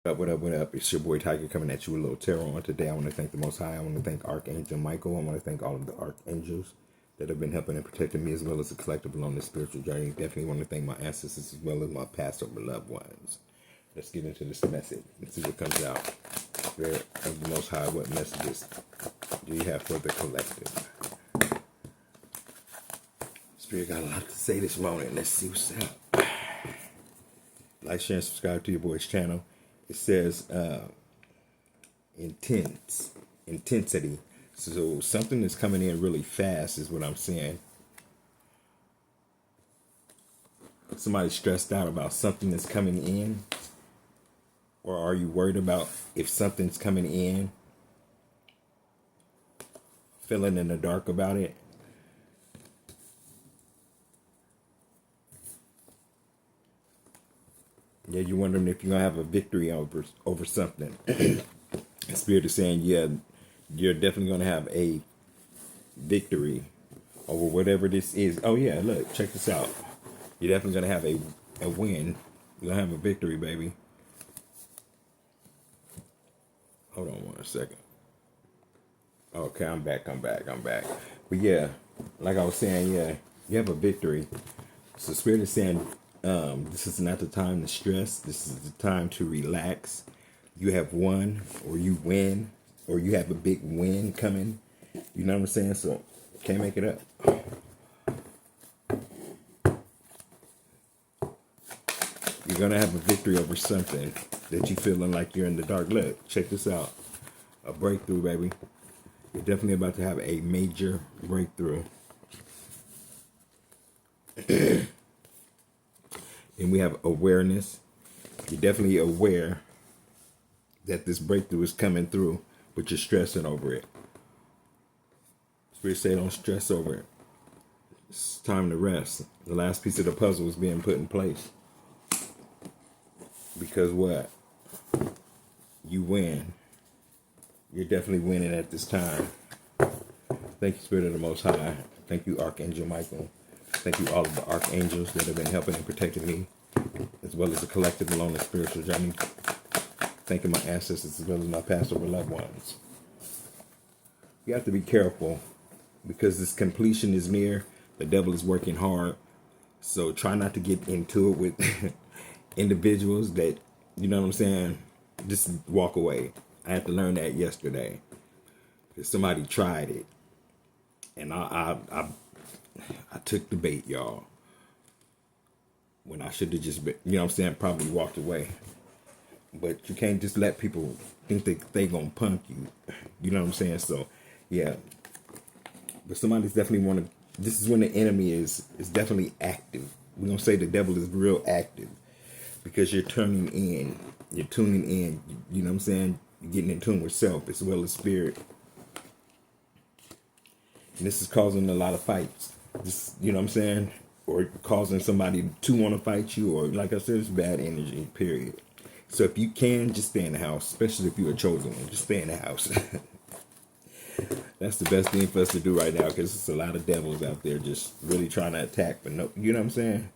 What up, what up? It's your boy Tiger coming at you with a little tarot on today. I want to thank the Most High. I want to thank Archangel Michael. I want to thank all of the archangels that have been helping and protecting me as well as the collective along this spiritual journey. Definitely want to thank my ancestors as well as my past over loved ones. Let's get into this message and see what comes out. Spirit of the Most High, what messages do you have for the collective? Spirit got a lot to say this morning. Let's see what's up. Like, share, and subscribe to your boy's channel. It says intensity. So something that's coming in really fast is what I'm saying. Somebody's stressed out about something that's coming in. Or are you worried about if something's coming in? Feeling in the dark about it? Yeah, you're wondering if you're going to have a victory over something. The Spirit is saying, yeah, you're definitely going to have a victory over whatever this is. Oh, yeah, look, check this out. You're definitely going to have a win. You're going to have a victory, baby. Hold on 1 second. Okay, I'm back. But yeah, like I was saying, yeah, you have a victory. So Spirit is saying, this is not the time to stress. This is the time to relax. You have won, or you win, or you have a big win coming. You know what I'm saying? So, can't make it up. You're going to have a victory over something that you feeling like you're in the dark. Look, check this out. A breakthrough, baby. You're definitely about to have a major breakthrough. And we have awareness. You're definitely aware that this breakthrough is coming through, but you're stressing over it. Spirit say don't stress over it. It's time to rest. The last piece of the puzzle is being put in place. Because what? You win. You're definitely winning at this time. Thank you, Spirit of the Most High. Thank you, Archangel Michael. Thank you, all of the archangels that have been helping and protecting me, as well as the collective along the spiritual journey. Thanking my ancestors as well as my past over loved ones. You have to be careful because this completion is near. The devil is working hard. So try not to get into it with individuals that, you know what I'm saying, just walk away. I had to learn that yesterday. Because somebody tried it. And I took the bait, y'all. When I should have just been, you know what I'm saying, probably walked away. But you can't just let people think that they gonna punk you. You know what I'm saying? So, yeah. But somebody's definitely this is when the enemy is definitely active. We're gonna say the devil is real active. Because you're tuning in. You're tuning in. You know what I'm saying? You're getting in tune with self as well as spirit. And this is causing a lot of fights. This, you know what I'm saying? Or causing somebody to want to fight you. Or, like I said, it's bad energy, period. So if you can, just stay in the house. Especially if you're a chosen one. Just stay in the house. That's the best thing for us to do right now. Because there's a lot of devils out there just really trying to attack. But no, you know what I'm saying?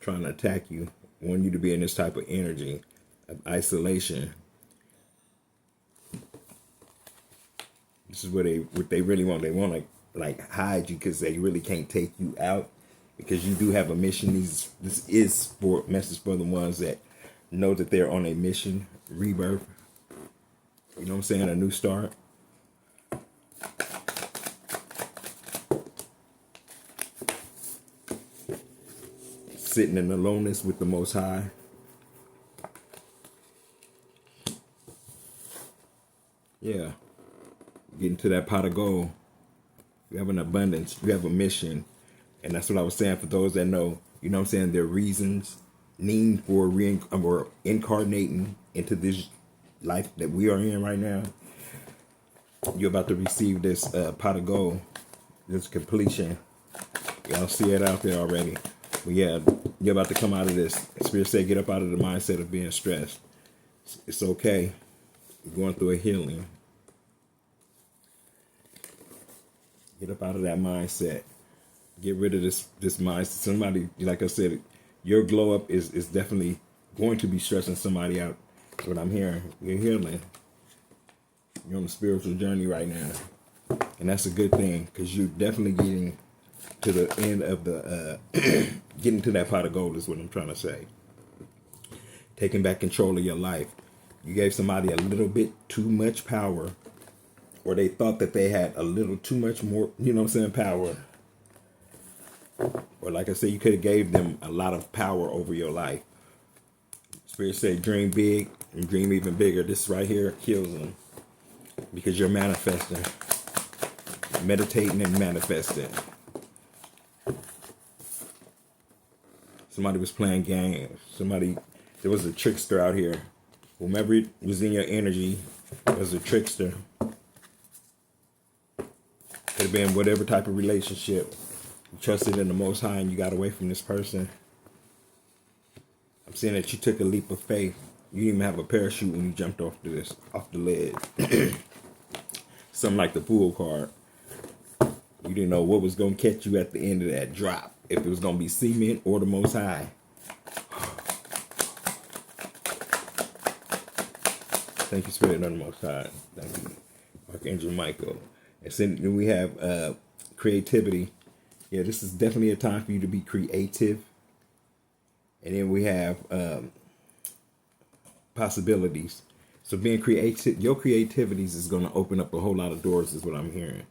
Trying to attack you. Want you to be in this type of energy of isolation. This is what they really want. They want to like hide you because they really can't take you out because you do have a mission. This is for message for the ones that know that they're on a mission, rebirth. You know what I'm saying? A new start. Sitting in aloneness with the Most High. Yeah. Getting to that pot of gold. You have an abundance. You have a mission. And that's what I was saying for those that know, you know what I'm saying, their reasons, need for incarnating into this life that we are in right now. You're about to receive this pot of gold, this completion. Y'all see it out there already. But yeah, you're about to come out of this. Spirit said, get up out of the mindset of being stressed. It's okay. You're going through a healing. Get up out of that mindset. Get rid of this mindset. Somebody, like I said, your glow up is definitely going to be stressing somebody out. That's what I'm hearing. You're healing. You're on a spiritual journey right now. And that's a good thing, because you're definitely getting to the end of the, getting to that pot of gold is what I'm trying to say. Taking back control of your life. You gave somebody a little bit too much power, or they thought that they had a little too much more, you know what I'm saying, power. Or like I said, you could have gave them a lot of power over your life. Spirit said, dream big and dream even bigger. This right here kills them, because you're manifesting, meditating and manifesting. Somebody was playing games. There was a trickster out here. Whomever was in your energy was a trickster. Could have been whatever type of relationship. You trusted in the Most High and you got away from this person. I'm saying that you took a leap of faith. You didn't even have a parachute when you jumped off the ledge. Something like the Fool card. You didn't know what was going to catch you at the end of that drop. If it was going to be cement or the Most High. Thank you, Spirit of the Most High. Thank you, Archangel Michael. And then we have creativity. Yeah, this is definitely a time for you to be creative. And then we have possibilities. So being creative, your creativities is going to open up a whole lot of doors, is what I'm hearing.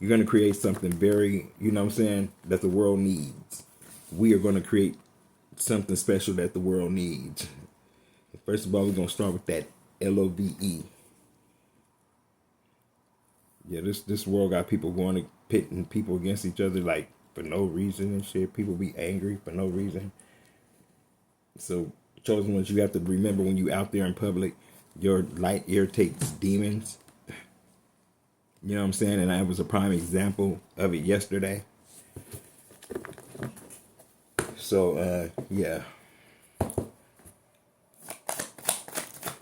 You're going to create something very, you know what I'm saying, that the world needs. We are going to create something special that the world needs. First of all, we're going to start with that LOVE. Yeah, this world got people going to pitting people against each other, like, for no reason and shit. People be angry for no reason. So, chosen ones, you have to remember when you out there in public, your light irritates demons. You know what I'm saying? And I was a prime example of it yesterday. So, yeah.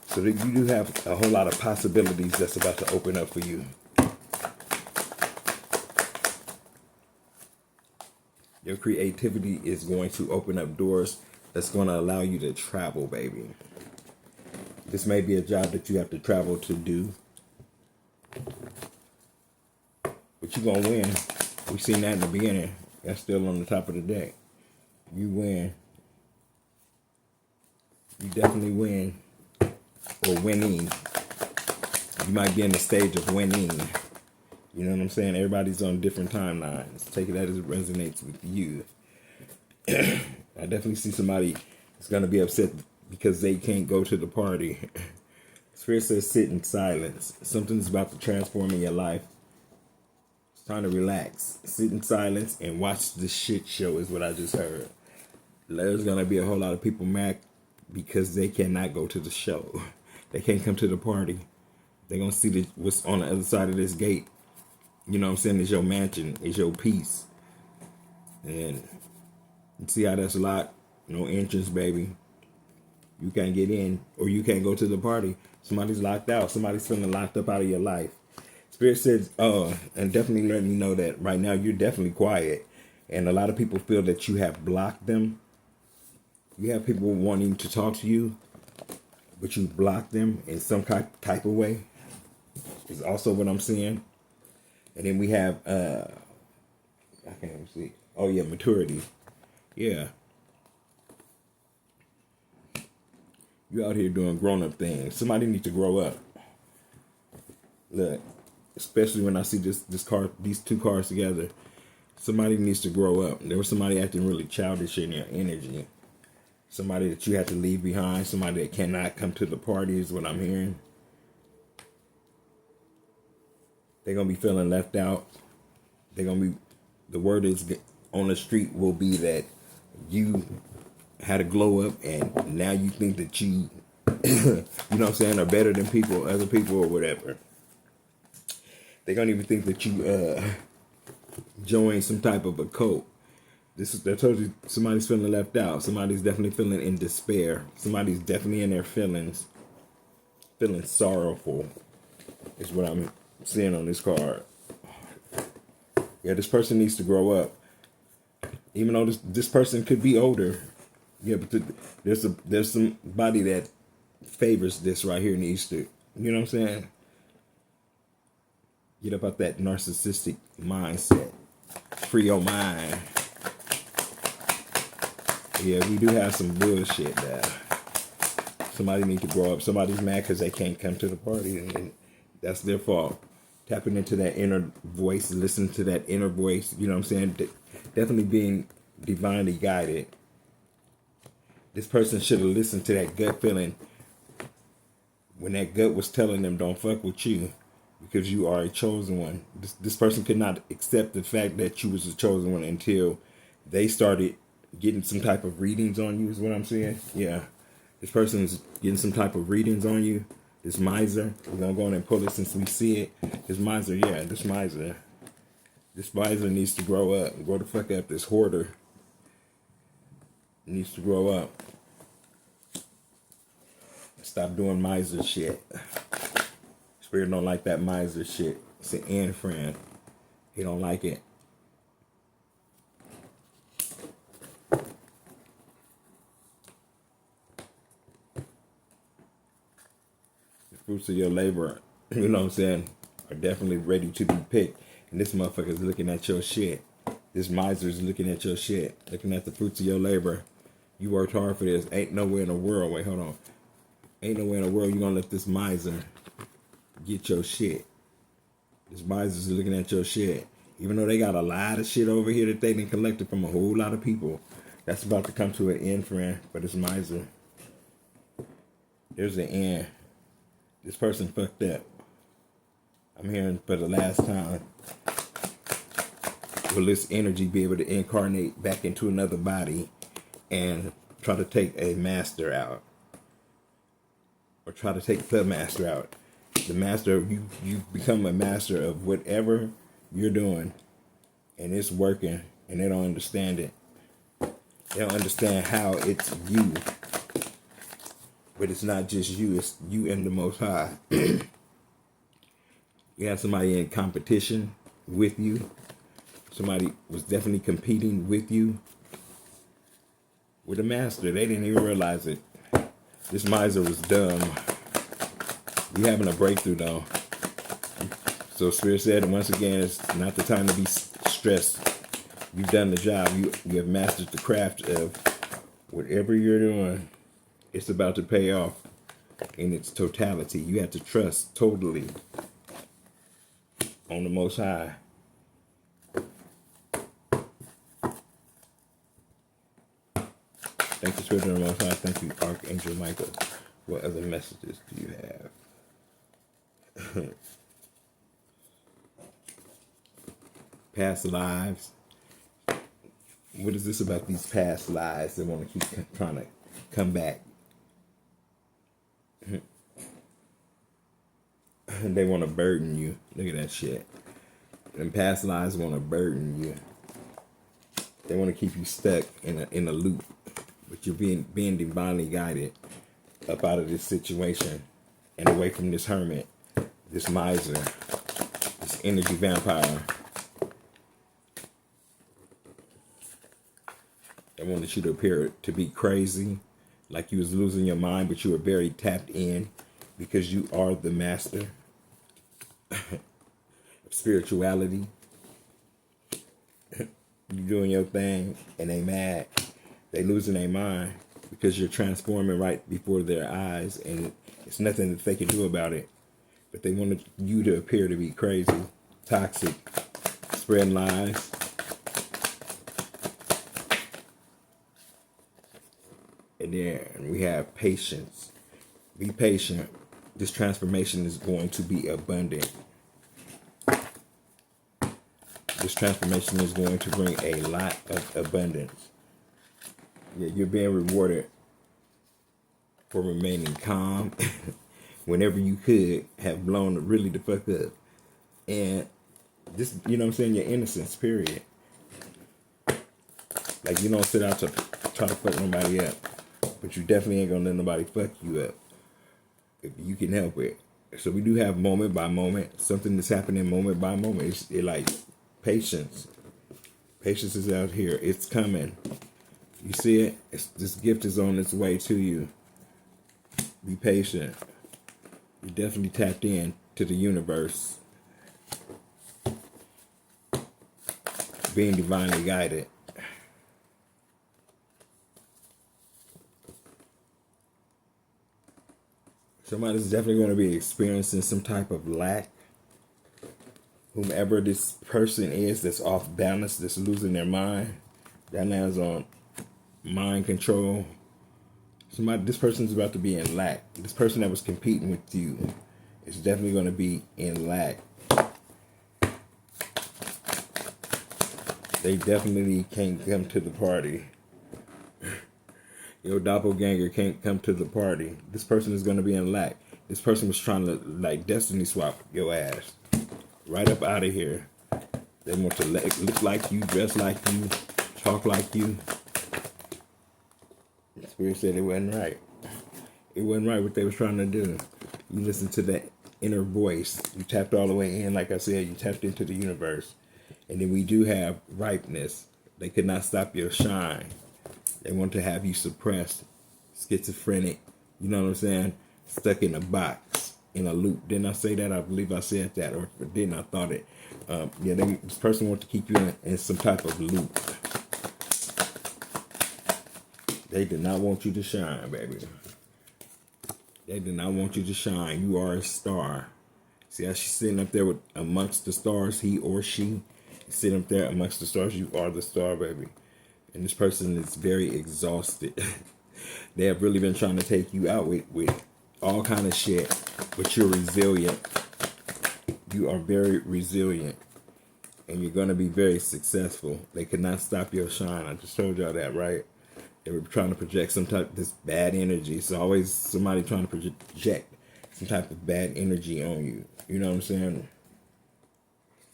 So that you do have a whole lot of possibilities that's about to open up for you. Your creativity is going to open up doors that's going to allow you to travel, baby. This may be a job that you have to travel to do. But you're going to win. We seen that in the beginning. That's still on the top of the deck. You win. You definitely win. Or winning. You might be in the stage of winning. You know what I'm saying? Everybody's on different timelines. Take it as it resonates with you. I definitely see somebody that's going to be upset because they can't go to the party. Spirit says sit in silence. Something's about to transform in your life. It's time to relax. Sit in silence and watch the shit show is what I just heard. There's going to be a whole lot of people mad because they cannot go to the show. They can't come to the party. They're going to see what's on the other side of this gate. You know what I'm saying? It's your mansion. It's your peace. And you see how that's locked? No entrance, baby. You can't get in, or you can't go to the party. Somebody's locked out. Somebody's feeling locked up out of your life. Spirit says, and definitely letting you know that right now you're definitely quiet. And a lot of people feel that you have blocked them. You have people wanting to talk to you, but you block them in some type of way. Is also what I'm seeing. And then we have, I can't even see. Oh, yeah, maturity. Yeah. You out here doing grown-up things. Somebody needs to grow up. Look, especially when I see these two cars together. Somebody needs to grow up. There was somebody acting really childish in their energy. Somebody that you have to leave behind. Somebody that cannot come to the party is what I'm hearing. They're going to be feeling left out. The word is on the street will be that you had a glow up and now you think that you, you know what I'm saying, are better than other people or whatever. They're going to even think that you joined some type of a cult. I told you, somebody's feeling left out. Somebody's definitely feeling in despair. Somebody's definitely in their feelings, feeling sorrowful is what I'm seeing on this card. Yeah, this person needs to grow up. Even though this person could be older, Yeah, but there's somebody that favors this right here in Easter. You know what I'm saying? Get up out that narcissistic mindset. Free your mind. Yeah, we do have some bullshit there. Somebody needs to grow up. Somebody's mad because they can't come to the party, and that's their fault. Tapping into that inner voice, listening to that inner voice. You know what I'm saying? Definitely being divinely guided. This person should have listened to that gut feeling when that gut was telling them don't fuck with you because you are a chosen one. This person could not accept the fact that you was a chosen one until they started getting some type of readings on you, is what I'm saying. Yeah. This person's getting some type of readings on you. This miser. We're going to go in and pull it since we see it. This miser, yeah, this miser. This miser needs to grow up. Grow the fuck up. This hoarder needs to grow up. Stop doing miser shit. Spirit don't like that miser shit. It's an end friend. He don't like it. The fruits of your labor, you know what I'm saying, are definitely ready to be picked. And this motherfucker's looking at your shit. This miser's looking at your shit. Looking at the fruits of your labor. You worked hard for this. Ain't nowhere in the world. Wait, hold on. Ain't nowhere in the world you gonna let this miser get your shit. This miser's looking at your shit. Even though they got a lot of shit over here that they done collected from a whole lot of people. That's about to come to an end, friend. But this miser. There's an end. This person fucked up. I'm hearing for the last time. Will this energy be able to incarnate back into another body and try to take a master out? Or try to take the master out. The master, you become a master of whatever you're doing. And it's working. And they don't understand it. They don't understand how it's you. But it's not just you. It's you and the Most High. You have somebody in competition with you. Somebody was definitely competing with you. With a master. They didn't even realize it. This miser was dumb. You having a breakthrough though. So Spirit said, once again, it's not the time to be stressed. You've done the job. You have mastered the craft of whatever you're doing. It's about to pay off in its totality. You have to trust totally on the Most High. Thank you, Spirit of the Most High. Thank you, Archangel Michael. What other messages do you have? Past lives. What is this about these past lives? They want to keep trying to come back. They want to burden you. Look at that shit. And past lives want to burden you. They want to keep you stuck in a loop. But you're being divinely guided up out of this situation and away from this hermit, this miser, this energy vampire. They wanted you to appear to be crazy, like you was losing your mind, but you were very tapped in because you are the master of spirituality. You doing your thing and they mad. They losing their mind because you're transforming right before their eyes and it's nothing that they can do about it. But they wanted you to appear to be crazy, toxic, spreading lies. And then we have patience. Be patient. This transformation is going to be abundant. This transformation is going to bring a lot of abundance. Yeah, you're being rewarded for remaining calm whenever you could have blown really the fuck up. And this, you know what I'm saying, your innocence, period. Like, you don't sit out to try to fuck nobody up. But you definitely ain't gonna let nobody fuck you up if you can help it. So we do have moment by moment, something that's happening moment by moment. It's like patience. Patience is out here. It's coming. You see it? This gift is on its way to you. Be patient. You definitely tapped in to the universe. Being divinely guided. Somebody's definitely going to be experiencing some type of lack. Whomever this person is that's off balance, that's losing their mind, that lands on mind control. This person's about to be in lack. This person that was competing with you is definitely going to be in lack. They definitely can't come to the party. Your doppelganger can't come to the party. This person is going to be in lack. This person was trying to like destiny swap your ass. Right up out of here. They want to look like you, dress like you, talk like you. The Spirit said it wasn't right. It wasn't right what they was trying to do. You listen to that inner voice. You tapped all the way in. Like I said, you tapped into the universe. And then we do have ripeness. They could not stop your shine. They want to have you suppressed, schizophrenic, you know what I'm saying? Stuck in a box, in a loop. Didn't I say that? I believe I said that, or if I didn't, I thought it. This person wants to keep you in some type of loop. They did not want you to shine, baby. They did not want you to shine. You are a star. See how she's sitting up there with amongst the stars, he or she. Sitting up there amongst the stars, you are the star, baby. And this person is very exhausted. They have really been trying to take you out with all kind of shit. But you're resilient. You are very resilient. And you're going to be very successful. They could not stop your shine. I just told y'all that, right? They were trying to project some type of this bad energy. It's always somebody trying to project some type of bad energy on you. You know what I'm saying?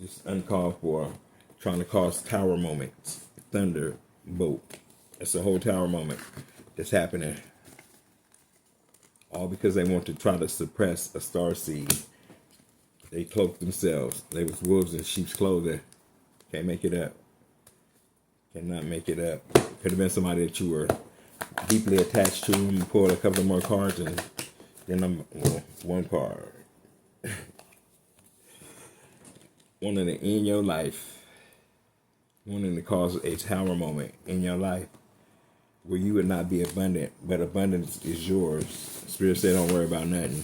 Just uncalled for. Trying to cause tower moments. Thunder. Boat. It's a whole tower moment that's happening. All because they want to try to suppress a star seed. They cloaked themselves. They was wolves in sheep's clothing. Can't make it up. Cannot make it up. Could have been somebody that you were deeply attached to. You pulled a couple more cards and then one card. Wanting to end your life. Wanting to cause a tower moment in your life where you would not be abundant, but abundance is yours. Spirit said, don't worry about nothing.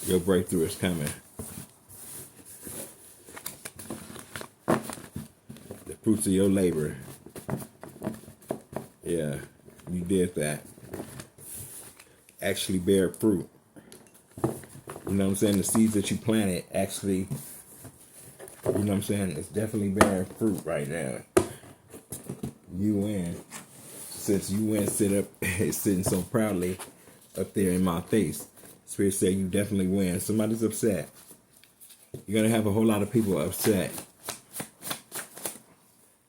Your breakthrough is coming. The fruits of your labor. Yeah, you did that. Actually bear fruit. You know what I'm saying? The seeds that you planted actually, you know what I'm saying? It's definitely bearing fruit right now. You win. Since you win, sitting so proudly up there in my face. Spirit said you definitely win. Somebody's upset. You're going to have a whole lot of people upset.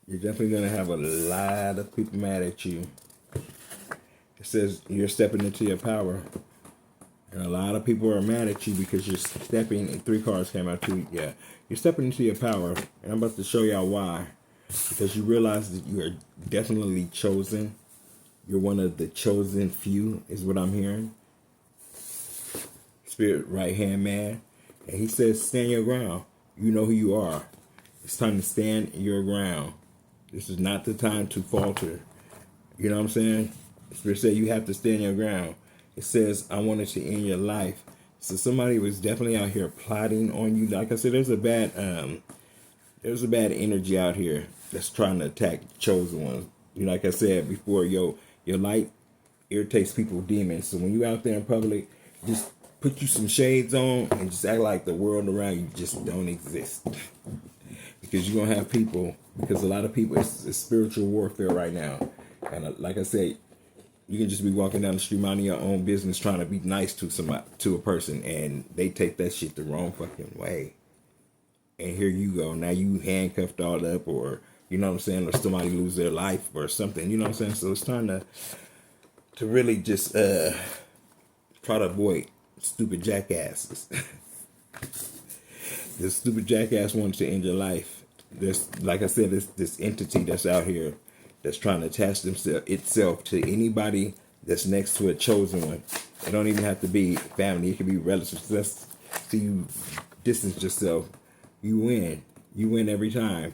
You're definitely going to have a lot of people mad at you. It says you're stepping into your power. And a lot of people are mad at you because you're stepping, and 3 cards came out too. Yeah, you're stepping into your power. And I'm about to show y'all why. Because you realize that you are definitely chosen. You're one of the chosen few, is what I'm hearing. Spirit right hand man. And he says, stand your ground. You know who you are. It's time to stand your ground. This is not the time to falter. You know what I'm saying? Spirit said you have to stand your ground. It says, I wanted to end your life. So somebody was definitely out here plotting on you. Like I said, there's a bad energy out here that's trying to attack the chosen ones. You know, like I said before, your light irritates people, demons. So when you out there in public, just put you some shades on and just act like the world around you just don't exist. Because you're going to have people, because a lot of people, it's spiritual warfare right now. And like I said, you can just be walking down the street minding your own business trying to be nice to a person, and they take that shit the wrong fucking way. And here you go. Now you handcuffed all up, or you know what I'm saying, or somebody lose their life or something. You know what I'm saying? So it's time to really just try to avoid stupid jackasses. This stupid jackass wants to end your life. There's, like I said, this entity that's out here that's trying to attach itself to anybody that's next to a chosen one. It don't even have to be family. It can be relatives. That's so you distance yourself. You win. You win every time.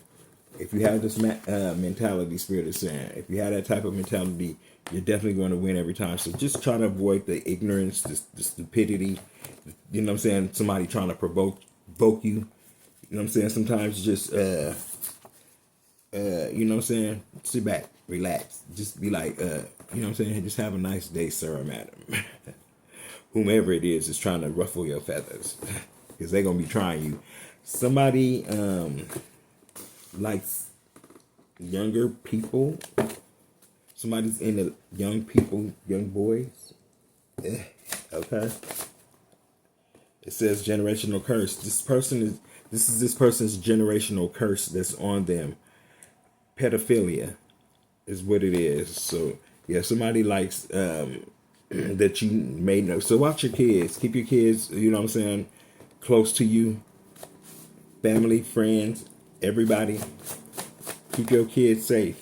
If you have this mentality, Spirit is saying, if you have that type of mentality, you're definitely going to win every time. So just try to avoid the ignorance, the stupidity. You know what I'm saying? Somebody trying to provoke you. You know what I'm saying? Sometimes just, you know what I'm saying? Sit back, relax. Just be like, you know what I'm saying? Just have a nice day, sir or madam. Whomever it is trying to ruffle your feathers. Because they're going to be trying you. Somebody likes younger people. Somebody's into young people, young boys. Okay. It says generational curse. This is this person's generational curse that's on them. Pedophilia is what it is. So yeah, somebody likes that you may know. So watch your kids. Keep your kids, you know what I'm saying, close to you. Family, friends, everybody. Keep your kids safe.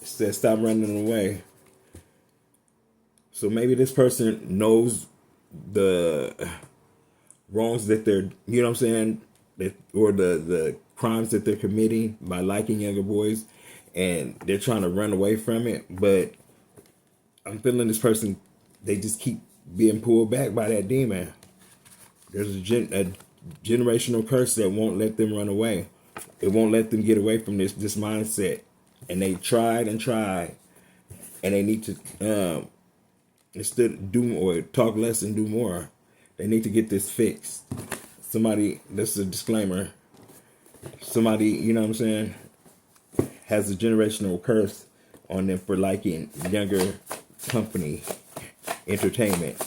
It says stop running away. So maybe this person knows the wrongs that they're, you know what I'm saying, or the crimes that they're committing by liking younger boys, and they're trying to run away from it. But I'm feeling this person, they just keep being pulled back by that demon. There's a generational curse that won't let them run away. It won't let them get away from this mindset. And they tried and tried, and they need to instead of do or talk less and do more. They need to get this fixed. Somebody, this is a disclaimer. Somebody, you know what I'm saying, has a generational curse on them for liking younger company, entertainment.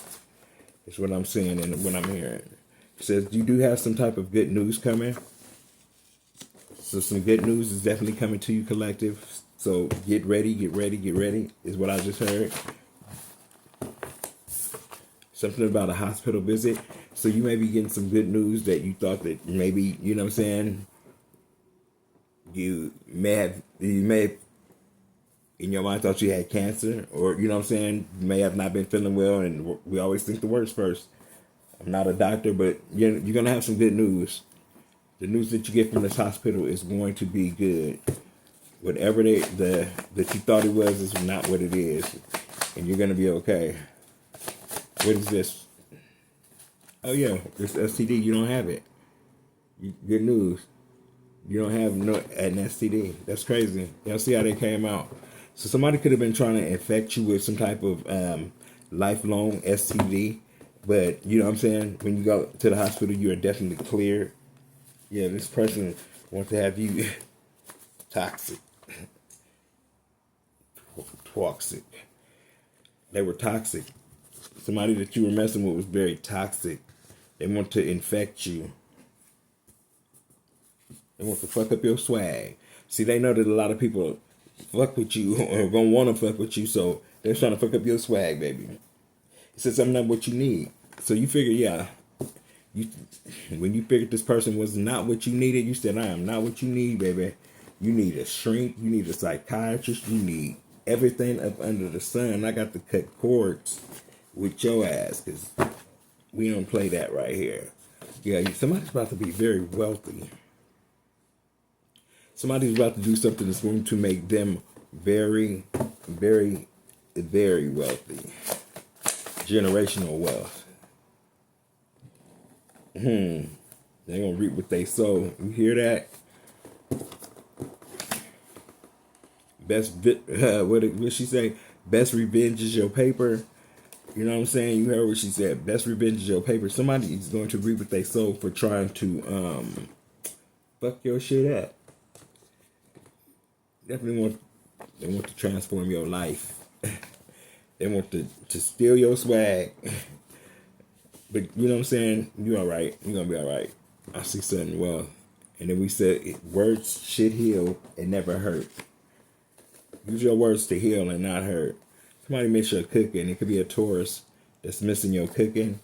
Is what I'm saying and what I'm hearing. It says you do have some type of good news coming. So some good news is definitely coming to you, collective. So get ready, get ready, get ready is what I just heard. Something about a hospital visit. So you may be getting some good news that you thought that maybe, you know what I'm saying, you may have in your mind thought you had cancer, or you know what I'm saying, you may have not been feeling well, and we always think the worst first. I'm not a doctor, but you're going to have some good news. The news that you get from this hospital is going to be good. Whatever that you thought it was is not what it is, and you're going to be okay. What is this? Oh yeah, this STD. You don't have it. Good news. You don't have an STD. That's crazy. Y'all see how they came out. So somebody could have been trying to infect you with some type of lifelong STD, but you know what I'm saying. When you go to the hospital, you are definitely cleared. Yeah, this person wants to have you toxic. Toxic. They were toxic. Somebody that you were messing with was very toxic. They want to infect you. They want to fuck up your swag. See, they know that a lot of people fuck with you or gonna want to fuck with you, so they're trying to fuck up your swag, baby. It says I'm not what you need. So you figure, yeah, when you figured this person was not what you needed, you said, I am not what you need, baby. You need a shrink. You need a psychiatrist. You need everything up under the sun. I got to cut cords with your ass, because we don't play that right here. Yeah, somebody's about to be very wealthy. Somebody's about to do something that's going to make them very, very, very wealthy. Generational wealth. They're going to reap what they sow. You hear that? What she say? Best revenge is your paper. You know what I'm saying? You heard what she said. Best revenge is your paper. Somebody is going to reap what they sow for trying to fuck your shit up. Definitely they want to transform your life. They want to steal your swag. But you know what I'm saying? You all right. You're going to be all right. I see something well. And then we said, words should heal and never hurt. Use your words to heal and not hurt. Somebody miss your cooking. It could be a Taurus that's missing your cooking.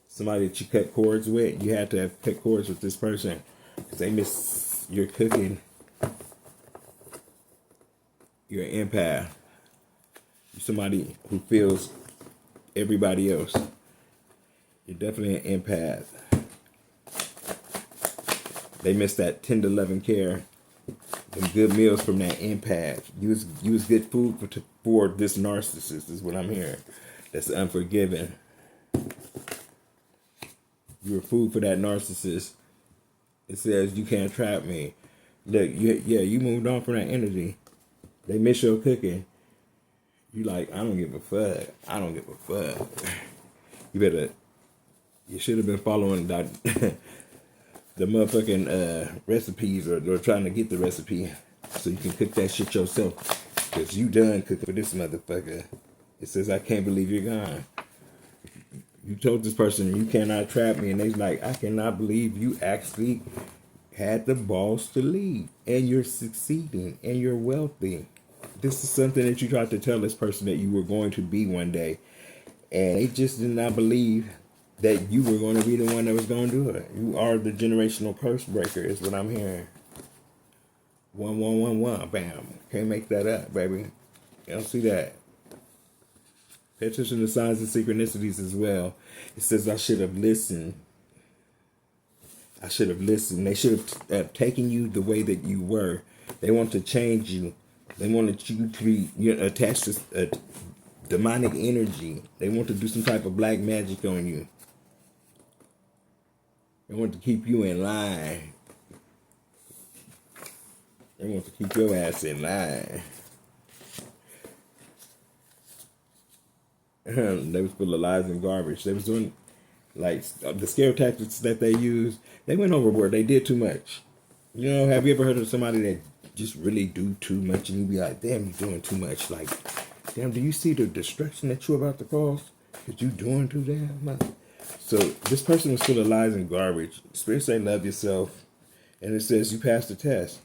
Somebody that you cut cords with. You had to have cut cords with this person because they miss you're cooking. You're an empath. You're somebody who feels everybody else. You're definitely an empath. They miss that tender loving care. Them good meals from that empath. You was good food for this narcissist is what I'm hearing. That's unforgiving. You were food for that narcissist. It says you can't trap me. Look, you moved on from that energy. They miss your cooking. You like, I don't give a fuck. I don't give a fuck. You should have been following that the motherfucking recipes or trying to get the recipe so you can cook that shit yourself. Because you done cooking for this motherfucker. It says, I can't believe you're gone. You told this person you cannot trap me, and they's like, I cannot believe you actually had the balls to leave, and you're succeeding, and you're wealthy. This is something that you tried to tell this person that you were going to be one day, and they just did not believe that you were going to be the one that was going to do it. You are the generational curse breaker, is what I'm hearing. 1111, bam. Can't make that up, baby. You don't see that. Pay attention to signs and synchronicities as well. It says I should have listened. I should have listened. They should have taken you the way that you were. They want to change you. They wanted you to be attached to a demonic energy. They want to do some type of black magic on you. They want to keep you in line. They want to keep your ass in line. They was full of lies and garbage. They was doing, like, the scare tactics that they used. They went overboard. They did too much. You know, have you ever heard of somebody that just really do too much and you be like, damn, you're doing too much. Like, damn, do you see the destruction that you're about to cause? Because you doing too damn much. So this person was full of lies and garbage. Spirit say love yourself. And it says you passed the test.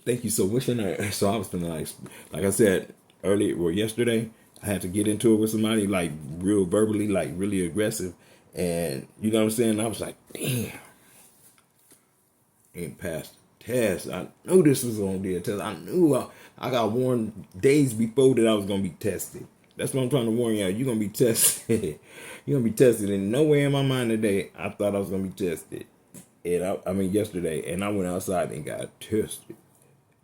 Thank you so much. So I was feeling like I said earlier or yesterday, I had to get into it with somebody like real verbally, like really aggressive. And you know what I'm saying? I was like, damn. Ain't passed the test. I knew this was going to be a test. I knew I got warned days before that I was going to be tested. That's what I'm trying to warn y'all. You're going to be tested. You're going to be tested. And nowhere in my mind today, I thought I was going to be tested. And I mean, yesterday. And I went outside and got tested.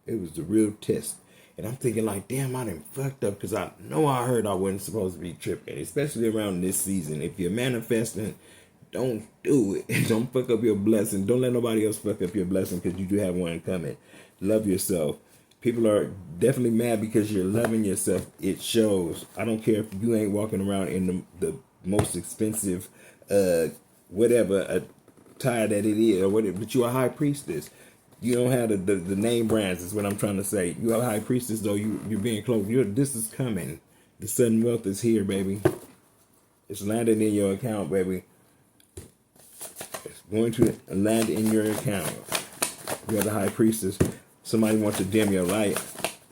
It was the real test. And I'm thinking like, damn, I done fucked up because I know I heard I wasn't supposed to be tripping, especially around this season. If you're manifesting, don't do it. Don't fuck up your blessing. Don't let nobody else fuck up your blessing because you do have one coming. Love yourself. People are definitely mad because you're loving yourself. It shows. I don't care if you ain't walking around in the most expensive, whatever attire that it is or whatever, but you're a high priestess. You don't have the name brands is what I'm trying to say. You are a high priestess though. You're being close. This is coming. The sudden wealth is here, baby. It's landed in your account, baby. It's going to land in your account. You're the high priestess. Somebody wants to dim your light.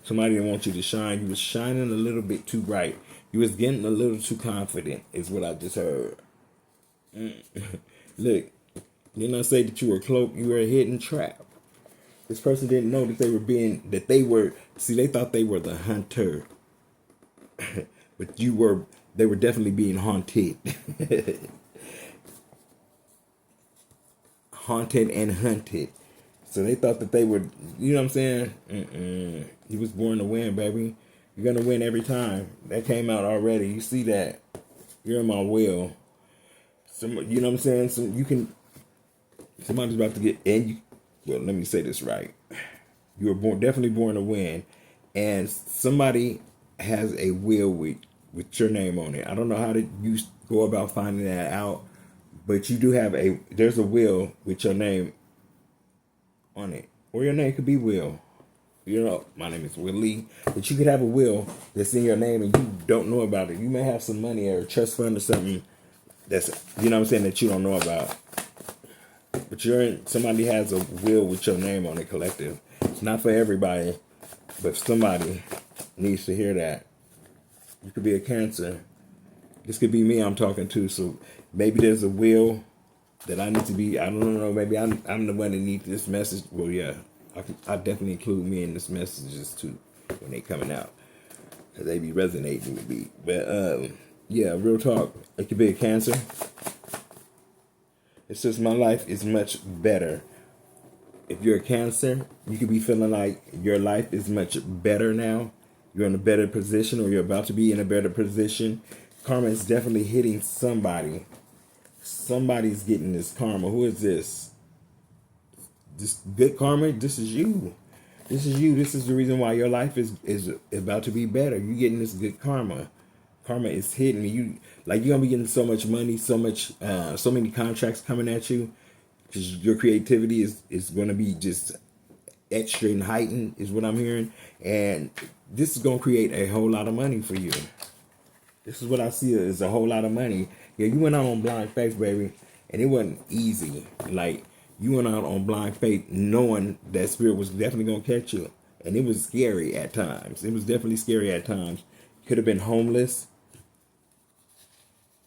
Somebody didn't want you to shine. You was shining a little bit too bright. You was getting a little too confident is what I just heard. Look, didn't I say that you were cloaked? You were a hidden trap. This person didn't know that they thought they were the hunter. But they were definitely being haunted. Haunted and hunted. So they thought that they were, you know what I'm saying? You was born to win, baby. You're going to win every time. That came out already. You see that? You're in my will. You know what I'm saying? Somebody's about to get, well, let me say this right. You were definitely born to win. And somebody has a will with your name on it. I don't know how you go about finding that out. But you do have there's a will with your name on it. Or your name could be Will. You know, my name is Willie. But you could have a will that's in your name and you don't know about it. You may have some money or a trust fund or something that's, you know what I'm saying, that you don't know about. But somebody has a will with your name on it, collective. It's not for everybody, but somebody needs to hear that. You could be a Cancer. This could be me I'm talking to. So maybe there's a will that I need to be. I don't know. Maybe I'm the one that needs this message. Well, yeah, I definitely include me in this messages too when they coming out, because they be resonating with me. But yeah, real talk. It could be a Cancer. It says my life is much better. If you're a Cancer, you could be feeling like your life is much better now. You're in a better position, or you're about to be in a better position. Karma is definitely hitting somebody. Somebody's getting this karma. Who is this? This good karma? This is you. This is you. This is the reason why your life is about to be better. You're getting this good karma. Karma is hitting me. You're gonna be getting so much money, so many contracts coming at you. Because your creativity is gonna be just extra and heightened, is what I'm hearing. And this is gonna create a whole lot of money for you. This is what I see is a whole lot of money. Yeah, you went out on blind faith, baby, and it wasn't easy. Like, you went out on blind faith knowing that spirit was definitely going to catch you. And it was scary at times. It was definitely scary at times. Could have been homeless.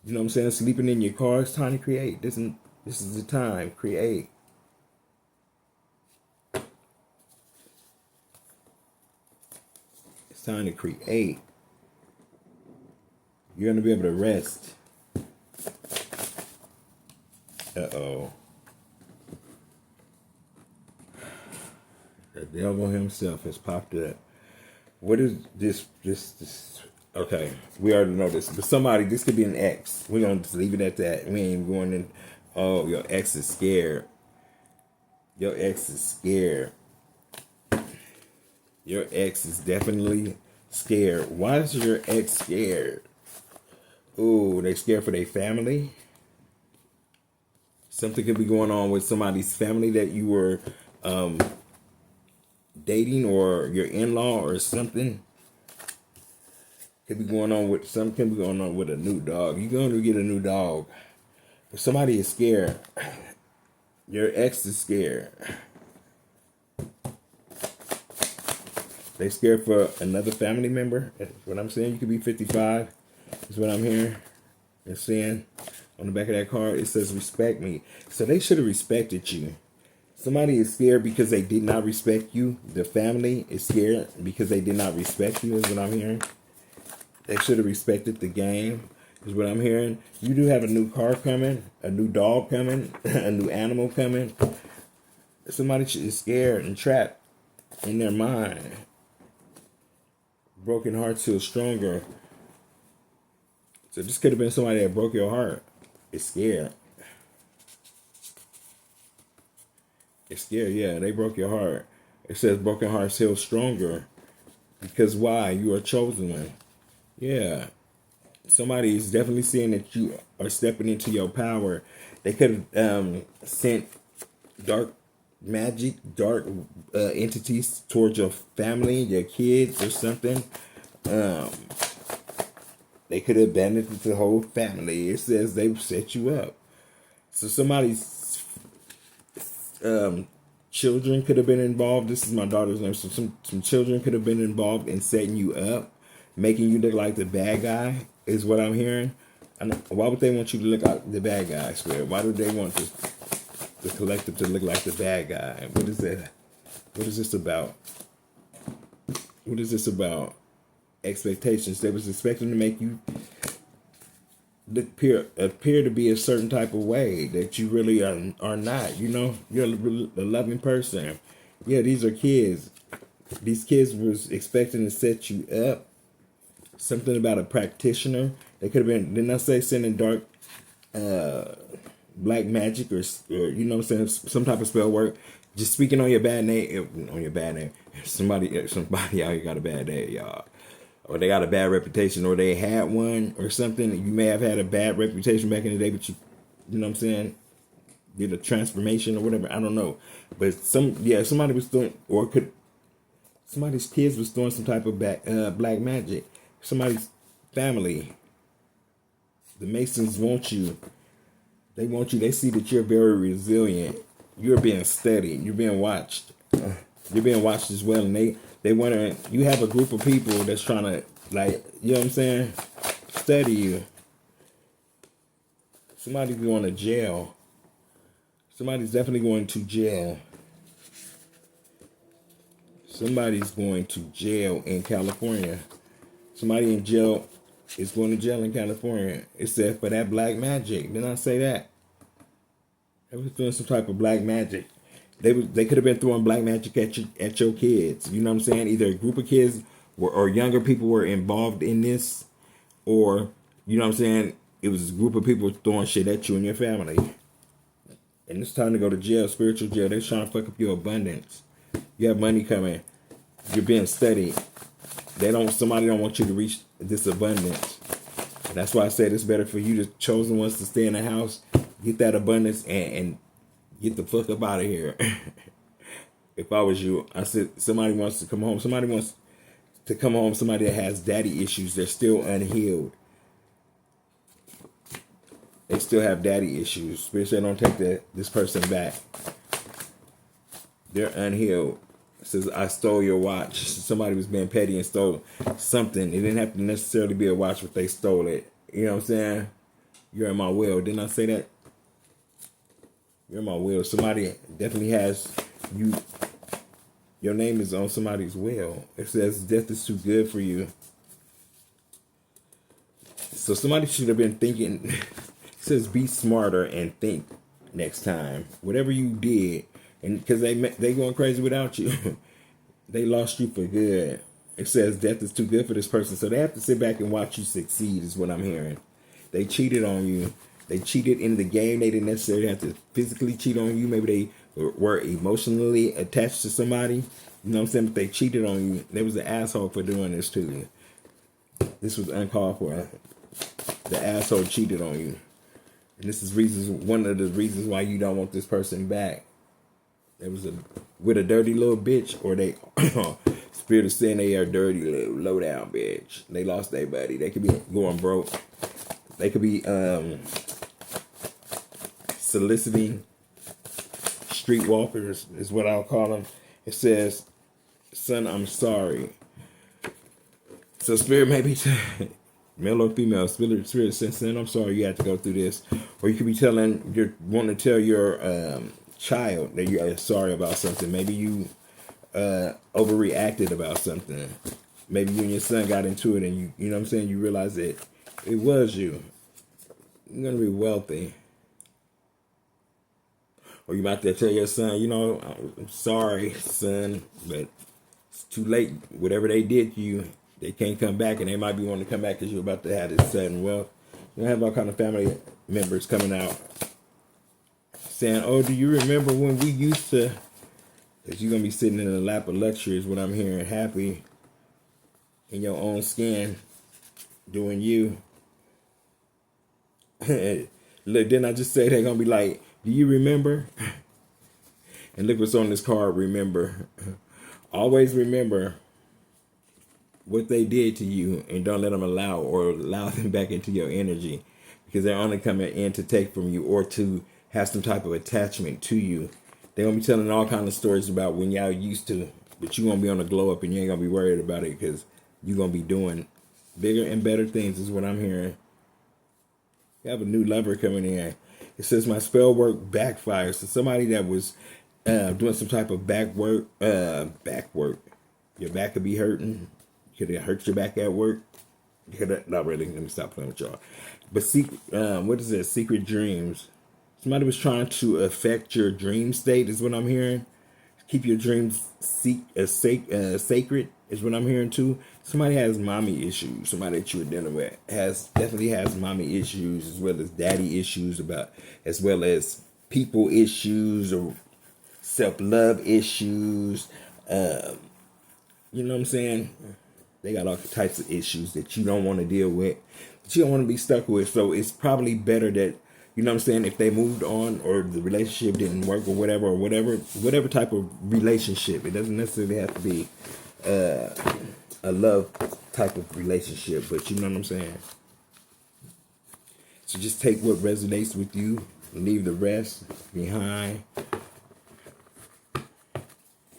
You know what I'm saying? Sleeping in your car. It's time to create. This is the time. Create. It's time to create. You're going to be able to rest. Uh-oh. The devil himself has popped up. What is this? Okay, we already know this. But somebody, this could be an ex. We're going to just leave it at that. We ain't going in. Oh, your ex is scared. Your ex is scared. Your ex is definitely scared. Why is your ex scared? Ooh, they scared for their family. Something could be going on with somebody's family that you were dating, or your in-law or something. Could be going on with a new dog. You're going to get a new dog. If somebody is scared, your ex is scared. They scared for another family member. That's what I'm saying. You could be 55. That's what I'm hearing and seeing. On the back of that card, it says, respect me. So they should have respected you. Somebody is scared because they did not respect you. The family is scared because they did not respect you, is what I'm hearing. They should have respected the game, is what I'm hearing. You do have a new car coming, a new dog coming, a new animal coming. Somebody is scared and trapped in their mind. Broken hearts heal stronger. So this could have been somebody that broke your heart. It's scared. It's scared, yeah. They broke your heart. It says broken hearts heal stronger. Because why? You are chosen one. Yeah. Somebody is definitely seeing that you are stepping into your power. They could have sent dark magic, dark entities towards your family, your kids, or something. They could have abandoned the whole family. It says they set you up. So somebody's children could have been involved. This is my daughter's name. So some children could have been involved in setting you up, making you look like the bad guy, is what I'm hearing. Why would they want you to look like the bad guy, I swear? Why do they want the collective to look like the bad guy? What is that? What is this about? What is this about? Expectations. They was expecting to make you appear to be a certain type of way that you really are not. You know, you're a loving person. Yeah, these are kids. These kids was expecting to set you up. Something about a practitioner. They could have been, didn't I say sending dark black magic or you know what I'm saying, some type of spell work. Just speaking on your bad name. Somebody out here got a bad name, y'all. Or they got a bad reputation, or they had one, or something. You may have had a bad reputation back in the day, but you know what I'm saying, did a transformation or whatever. I don't know, but somebody was doing, somebody's kids was doing some type of black magic. Somebody's family. The Masons want you. They want you. They see that you're very resilient. You're being studied. You're being watched. You're being watched as well, and they want to. You have a group of people that's trying to, like, you know what I'm saying, study you. Somebody going to jail. Somebody's definitely going to jail. Somebody's going to jail in California. Somebody in jail is going to jail in California. It said for that black magic. Didn't I say that? They was doing some type of black magic. They could have been throwing black magic at your kids. You know what I'm saying? Either a group of kids or younger people were involved in this, or you know what I'm saying, it was a group of people throwing shit at you and your family. And it's time to go to jail, spiritual jail. They're trying to fuck up your abundance. You have money coming. You're being studied. Somebody don't want you to reach this abundance. And that's why I said it's better for you, the chosen ones, to stay in the house, get that abundance, and get the fuck up out of here. If I was you, I said somebody wants to come home. Somebody wants to come home. Somebody that has daddy issues. They're still unhealed. They still have daddy issues. Especially don't take this person back. They're unhealed. It says, I stole your watch. Somebody was being petty and stole something. It didn't have to necessarily be a watch, but they stole it. You know what I'm saying? You're in my will. Didn't I say that? You're in my will. Somebody definitely has you. Your name is on somebody's will. It says death is too good for you. So somebody should have been thinking. It says be smarter and think next time. Whatever you did, and because they going crazy without you, they lost you for good. It says death is too good for this person, so they have to sit back and watch you succeed. Is what I'm hearing. They cheated on you. They cheated in the game. They didn't necessarily have to physically cheat on you. Maybe they were emotionally attached to somebody. You know what I'm saying? But they cheated on you. They was an asshole for doing this to you. This was uncalled for. The asshole cheated on you. And this is one of the reasons why you don't want this person back. It was with a dirty little bitch, or they spirit of sin, they are dirty little low down bitch. They lost their buddy. They could be going broke. They could be soliciting streetwalkers is what I'll call them. It says, son, I'm sorry. So spirit may be male or female, spirit says, son, I'm sorry you had to go through this. Or you could be wanting to tell your child that you are sorry about something. Maybe you overreacted about something. Maybe you and your son got into it, and you know what I'm saying, you realize that it was you. You're going to be wealthy. Or you might have to tell your son, you know, I'm sorry, son, but it's too late. Whatever they did to you, they can't come back, and they might be wanting to come back because you're about to have this sudden wealth. You have all kind of family members coming out saying, oh, do you remember when we used to? Because you're going to be sitting in a lap of luxury is what I'm hearing, happy in your own skin, doing you. Look, didn't I just say they're going to be like, do you remember? And look what's on this card, remember. Always remember what they did to you, and don't let them allow them back into your energy, because they're only coming in to take from you or to have some type of attachment to you. They're going to be telling all kinds of stories about when y'all used to, but you're going to be on the glow up and you ain't going to be worried about it because you're going to be doing bigger and better things is what I'm hearing. You have a new lover coming in. It says my spell work backfires. So somebody that was doing some type of back work. Your back could be hurting. Could it hurt your back at work? Not really. Let me stop playing with y'all. But what is it? Secret dreams. Somebody was trying to affect your dream state is what I'm hearing. Keep your dreams sacred is what I'm hearing too. Somebody has mommy issues. Somebody that you were dealing with definitely has mommy issues, as well as daddy issues, as well as people issues or self-love issues. You know what I'm saying? They got all types of issues that you don't want to deal with, that you don't want to be stuck with. So it's probably better that, you know what I'm saying, if they moved on or the relationship didn't work or whatever type of relationship. It doesn't necessarily have to be a love type of relationship, but you know what I'm saying. So just take what resonates with you, leave the rest behind.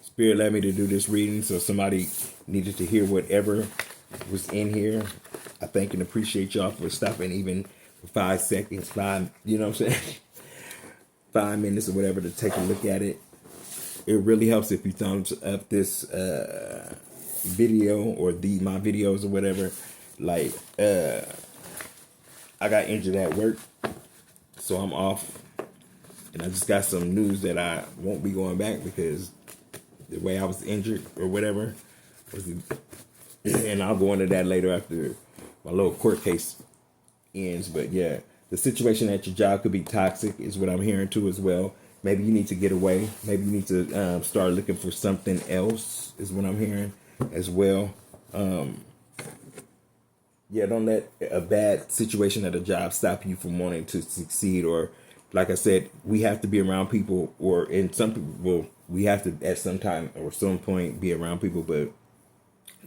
Spirit led me to do this reading, so somebody needed to hear whatever was in here. I thank and appreciate y'all for stopping even for 5 seconds, you know what I'm saying? 5 minutes or whatever to take a look at it. It really helps if you thumbs up this video or my videos or whatever. Like, I got injured at work, so I'm off. And I just got some news that I won't be going back because the way I was injured or whatever. And I'll go into that later after my little court case ends. But yeah, the situation at your job could be toxic is what I'm hearing too as well. Maybe you need to get away. Maybe you need to start looking for something else is what I'm hearing as well. Yeah, don't let a bad situation at a job stop you from wanting to succeed. Or, like I said, we have to be around people, or in some people, well, we have to at some time or some point be around people. But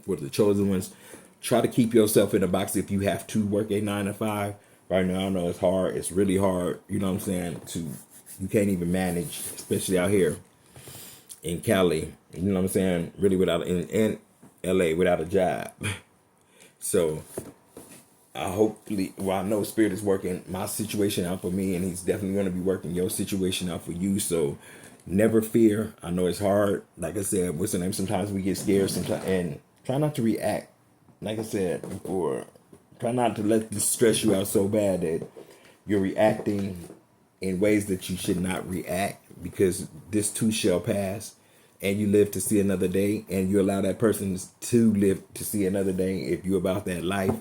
for the chosen ones, try to keep yourself in a box if you have to work a 9 to 5. Right now, I know it's hard. It's really hard. You know what I'm saying? You can't even manage, especially out here in Cali. You know what I'm saying? Really in LA without a job. So I know Spirit is working my situation out for me, and He's definitely going to be working your situation out for you. So never fear. I know it's hard. Like I said, what's the name? Sometimes we get scared. Sometimes, and try not to react. Like I said before, try not to let this stress you out so bad that you're reacting in ways that you should not react, because this too shall pass. And you live to see another day, and you allow that person to live to see another day if you're about that life.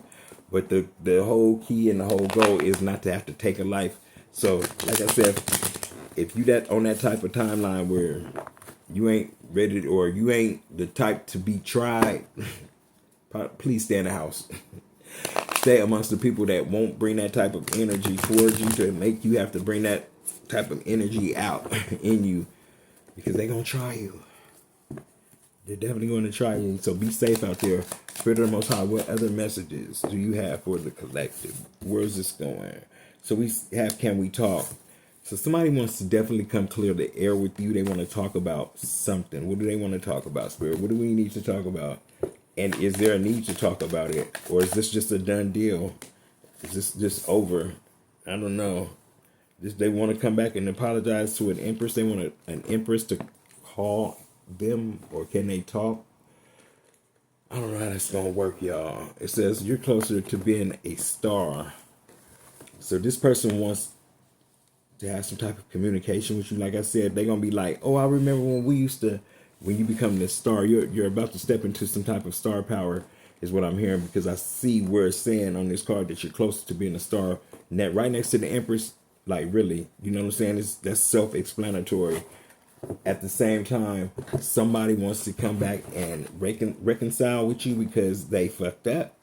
But the whole key and the whole goal is not to have to take a life. So, like I said, if you on that type of timeline where you ain't ready or you ain't the type to be tried, please stay in the house. Stay amongst the people that won't bring that type of energy towards you to make you have to bring that type of energy out in you, because they're going to try you. They're definitely going to try you. So be safe out there. Spirit of the Most High, what other messages do you have for the collective? Where's this going? So we have Can We Talk? So somebody wants to definitely come clear the air with you. They want to talk about something. What do they want to talk about, Spirit? What do we need to talk about? And is there a need to talk about it? Or is this just a done deal? Is this just over? I don't know. They want to come back and apologize to an empress. They want an empress to call them, or can they talk? I don't know how that's going to work, y'all. It says you're closer to being a star. So this person wants to have some type of communication with you. Like I said, they're going to be like, oh, I remember when you become this star, you're about to step into some type of star power is what I'm hearing, because I see where it's saying on this card that you're closer to being a star. Right next to the empress, like really, you know what I'm saying? That's self-explanatory. At the same time, somebody wants to come back and reconcile with you because they fucked up.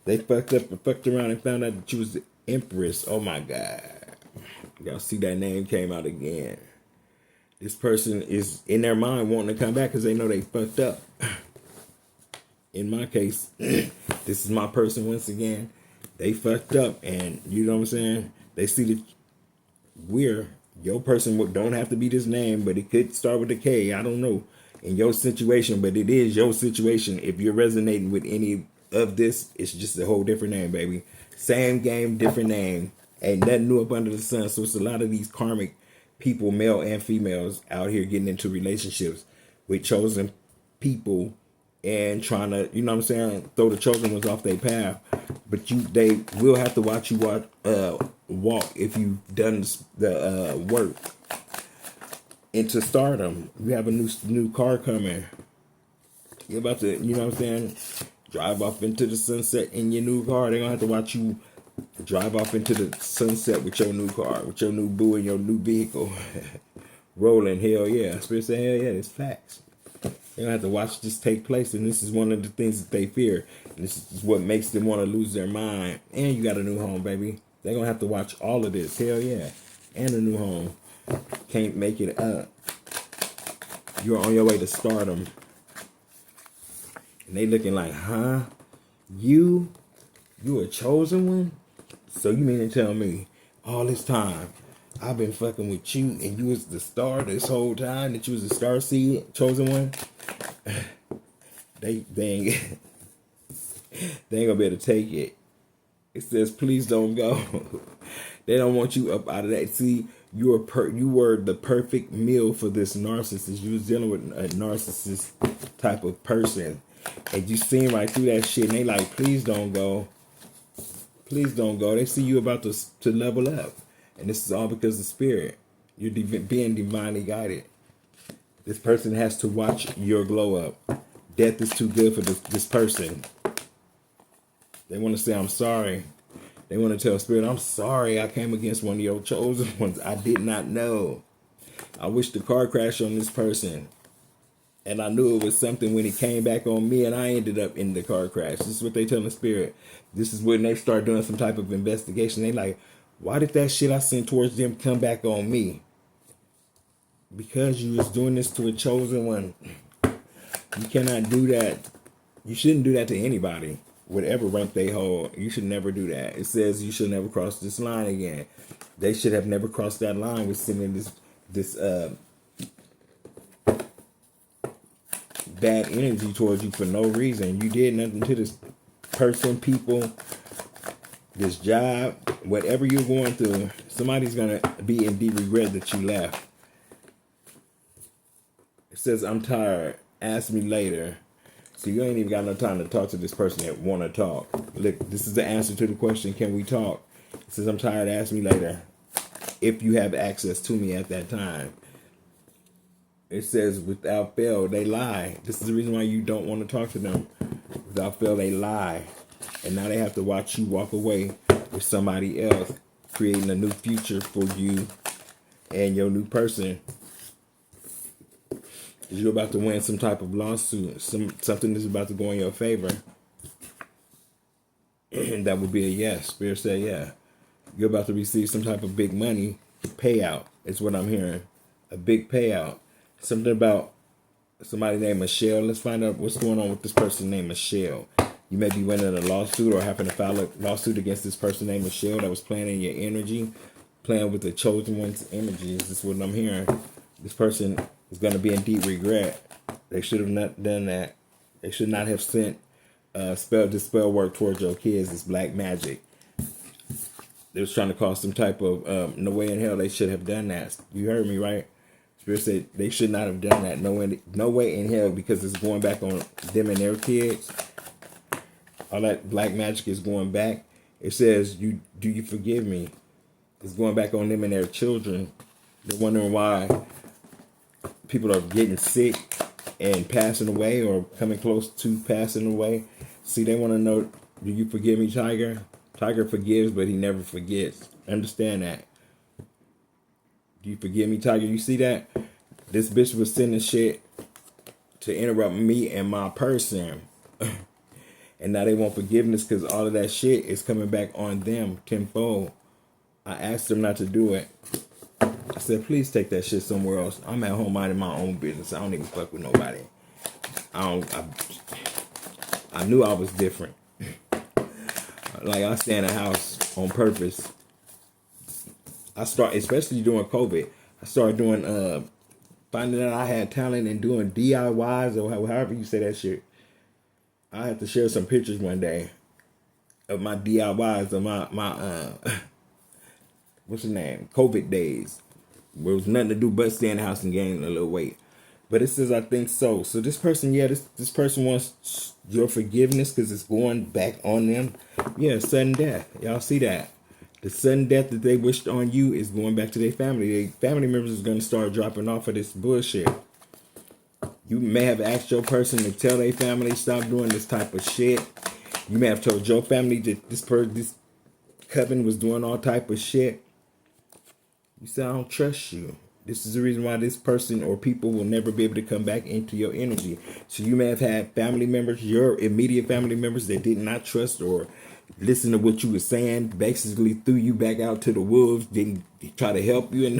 They fucked up and fucked around and found out that you was the empress. Oh my God. Y'all see that name came out again. This person is in their mind wanting to come back because they know they fucked up. In my case, this is my person once again. They fucked up, and you know what I'm saying? They see that your person don't have to be this name, but it could start with a K. I don't know in your situation, but it is your situation. If you're resonating with any of this, it's just a whole different name, baby. Same game, different name. Ain't nothing new up under the sun. So it's a lot of these karmic people, male and females, out here getting into relationships with chosen people and trying to, you know what I'm saying, throw the chosen ones off their path. But they will have to watch you walk if you've done the work into stardom. You have a new car coming. You're about to, you know what I'm saying, drive off into the sunset in your new car. They're going to have to watch you drive off into the sunset with your new car, with your new boo and your new vehicle. Rolling, hell yeah. Spirit say, hell yeah, it's facts. They're going to have to watch this take place, and this is one of the things that they fear. And this is what makes them want to lose their mind. And you got a new home, baby. They're going to have to watch all of this. Hell yeah. And a new home. Can't make it up. You're on your way to stardom. And they looking like, huh? You a chosen one? So you mean to tell me all this time I've been fucking with you and you was the star this whole time, that you was the star seed, chosen one? They ain't gonna be able to take it. It says, please don't go. They don't want you up out of that. See, You were the perfect meal for this narcissist. You was dealing with a narcissist type of person, and you seen right through that shit. And they like, please don't go, please don't go. They see you about to level up, and this is all because of spirit. You're being divinely guided. This person has to watch your glow up. Death is too good for this person. They want to say, I'm sorry. They want to tell spirit, I'm sorry I came against one of your chosen ones. I did not know. I wish the car crashed on this person. And I knew it was something when it came back on me, and I ended up in the car crash. This is what they tell the spirit. This is when they start doing some type of investigation. They like, why did that shit I sent towards them come back on me? Because you was doing this to a chosen one. You cannot do that. You shouldn't do that to anybody. Whatever rank they hold, you should never do that. It says you should never cross this line again. They should have never crossed that line with sending this bad energy towards you for no reason. You did nothing to this person, people, this job, whatever you're going through. Somebody's gonna be in deep regret that you left. It says, I'm tired. Ask me later. So you ain't even got no time to talk to this person that want to talk. Look, this is the answer to the question, can we talk? It says, I'm tired. Ask me later. If you have access to me at that time. It says, without fail, they lie. This is the reason why you don't want to talk to them. Without fail, they lie. And now they have to watch you walk away with somebody else, creating a new future for you and your new person. You're about to win some type of lawsuit. Something is about to go in your favor. And that would be a yes. Spirit said, yeah. You're about to receive some type of big money payout. Is what I'm hearing. A big payout. Something about somebody named Michelle. Let's find out what's going on with this person named Michelle. You may be winning a lawsuit or having to file a lawsuit against this person named Michelle that was playing in your energy, playing with the chosen one's energies. This is what I'm hearing. This person is going to be in deep regret. They should have not done that. They should not have sent this spell work towards your kids. It's black magic. They was trying to cause some type of no way in hell they should have done that. You heard me, right? Spirit said they should not have done that. No way in hell, because it's going back on them and their kids. All that black magic is going back. It says, do you forgive me? It's going back on them and their children. They're wondering why people are getting sick and passing away or coming close to passing away. See, they want to know, do you forgive me, Tiger? Tiger forgives, but he never forgets. Understand that. Do you forgive me, Tiger? You see that? This bitch was sending shit to interrupt me and my person. And now they want forgiveness because all of that shit is coming back on them tenfold. I asked them not to do it. I said, please take that shit somewhere else. I'm at home minding my own business. I don't even fuck with nobody. I knew I was different. Like, I stay in the house on purpose. Especially during COVID, I started doing, finding out I had talent and doing DIYs or however you say that shit. I had to share some pictures one day of my DIYs of my what's the name? COVID days. Where it was nothing to do but stay in the house and gain a little weight. But it says, I think so. So this person, yeah, this person wants your forgiveness because it's going back on them. Yeah, sudden death. Y'all see that? The sudden death that they wished on you is going back to their family. Their family members is going to start dropping off of this bullshit. You may have asked your person to tell their family stop doing this type of shit. You may have told your family that this coven was doing all type of shit. You said, I don't trust you. This is the reason why this person or people will never be able to come back into your energy. So you may have had family members, your immediate family members, that did not trust or listen to what you were saying, basically threw you back out to the wolves, didn't try to help you, and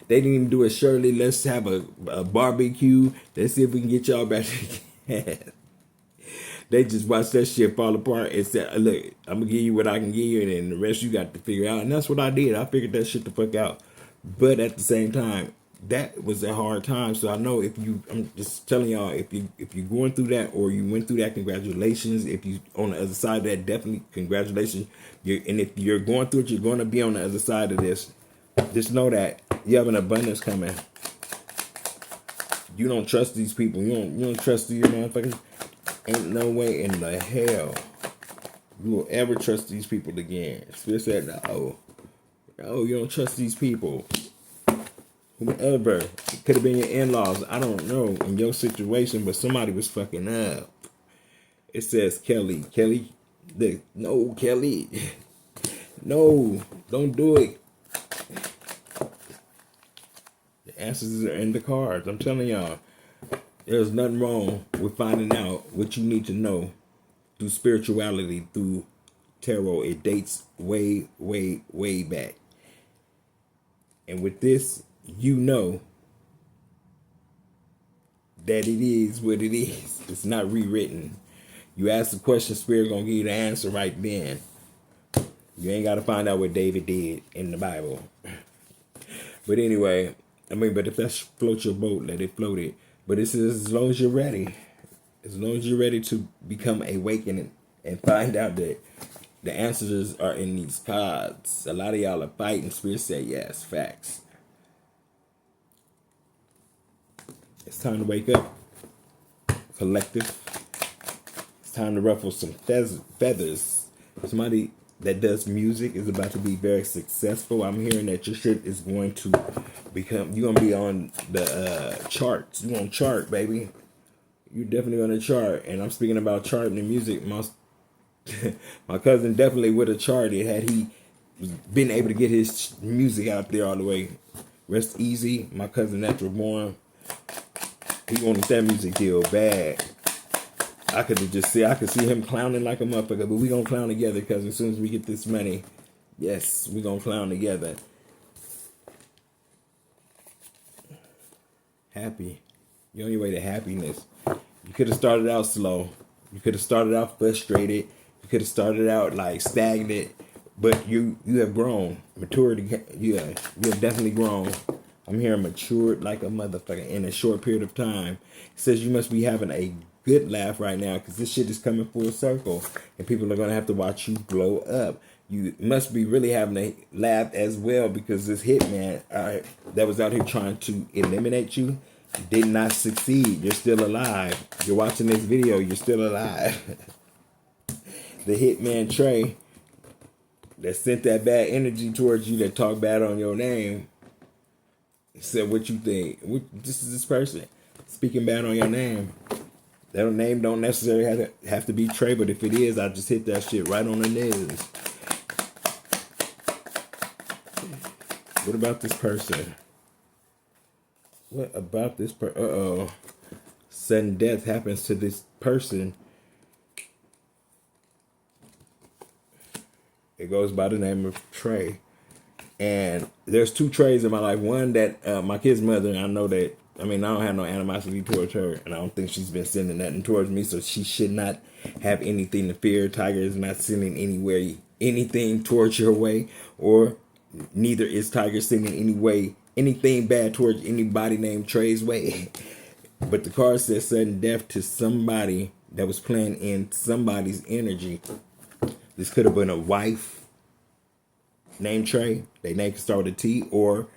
they didn't even do a Shirley, let's have a barbecue, let's see if we can get y'all back together. They just watched that shit fall apart and said, look, I'm going to give you what I can give you, and then the rest you got to figure out. And that's what I did. I figured that shit the fuck out. But at the same time, that was a hard time. So I know I'm just telling y'all, if you're going through that or you went through that, congratulations. If you on the other side of that, definitely congratulations. And if you're going through it, you're going to be on the other side of this. Just know that You have an abundance coming. You don't trust these people. You don't trust these motherfuckers. Ain't no way in the hell you will ever trust these people again. Spirit said, no. No, you don't trust these people. Whomever. It could have been your in-laws. I don't know in your situation, but somebody was fucking up. It says Kelly. Kelly. No, Kelly. No, don't do it. The answers are in the cards. I'm telling y'all. There's nothing wrong with finding out what you need to know through spirituality, through tarot. It dates way, way, way back. And with this, you know that it is what it is. It's not rewritten. You ask the question, Spirit gonna give you the answer right then. You ain't got to find out what David did in the Bible. But anyway, but if that floats your boat, let it float it. But this is as long as you're ready. As long as you're ready to become awakened and find out that the answers are in these cards. A lot of y'all are fighting. Spirit said yes, facts. It's time to wake up. Collective. It's time to ruffle some feathers. Somebody that does music is about to be very successful. I'm hearing that your shit is going to become, you're going to be on the charts. You're going to chart, baby. You're definitely going to chart. And I'm speaking about charting in music. My cousin definitely would have charted had he been able to get his music out there all the way. Rest easy. My cousin Natural Born. He wanted that music deal bad. I could see him clowning like a motherfucker, but we gonna clown together because as soon as we get this money, yes, we gonna clown together. Happy. You're on your way to happiness. You could have started out slow. You could have started out frustrated. You could have started out like stagnant, but you have grown. Maturity, you have definitely grown. I'm hearing matured like a motherfucker in a short period of time. It says you must be having a good laugh right now because this shit is coming full circle and people are going to have to watch you blow up. You must be really having a laugh as well because this hitman that was out here trying to eliminate you did not succeed. You're still alive. You're watching this video. You're still alive. The hitman Trey that sent that bad energy towards you, that talked bad on your name, said, what you think? This is this person speaking bad on your name. That name don't necessarily have to be Trey, but if it is, I just hit that shit right on the nose. What about this person? What about this person? Uh-oh. Sudden death happens to this person. It goes by the name of Trey. And there's two Treys in my life. One that my kid's mother, I know that, I don't have no animosity towards her, and I don't think she's been sending nothing towards me, so she should not have anything to fear. Tiger is not sending anything towards your way, or neither is Tiger sending anything bad towards anybody named Trey's way. But the card says sudden death to somebody that was playing in somebody's energy. This could have been a wife named Trey. Their name could start with a T, or